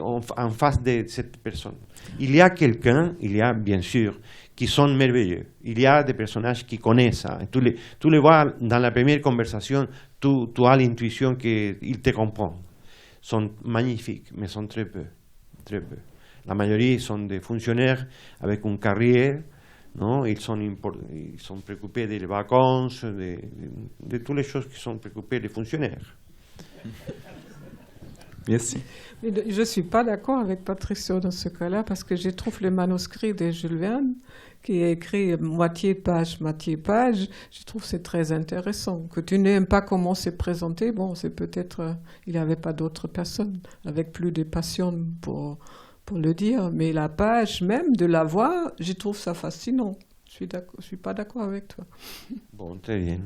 en face de cette personne. Il y a bien sûr, qui sont merveilleux. Il y a des personnages qui connaissent ça. Tu les vois dans la première conversation, tu as l'intuition qu'ils te comprennent. Ils sont magnifiques, mais sont très peu. Très peu. La majorité sont des fonctionnaires avec une carrière. Non, ils sont préoccupés des vacances, de toutes les choses qui sont préoccupées des fonctionnaires. Merci. Je ne suis pas d'accord avec Patricio dans ce cas-là, parce que je trouve le manuscrit de Jules Verne, qui est écrit moitié page. Je trouve que c'est très intéressant. Que tu n'aimes pas comment c'est présenté, bon, c'est peut-être il n'y avait pas d'autres personnes avec plus de passion pour le dire, mais la page même de la voix, je trouve ça fascinant. Je suis pas d'accord avec toi. Bon, très bien.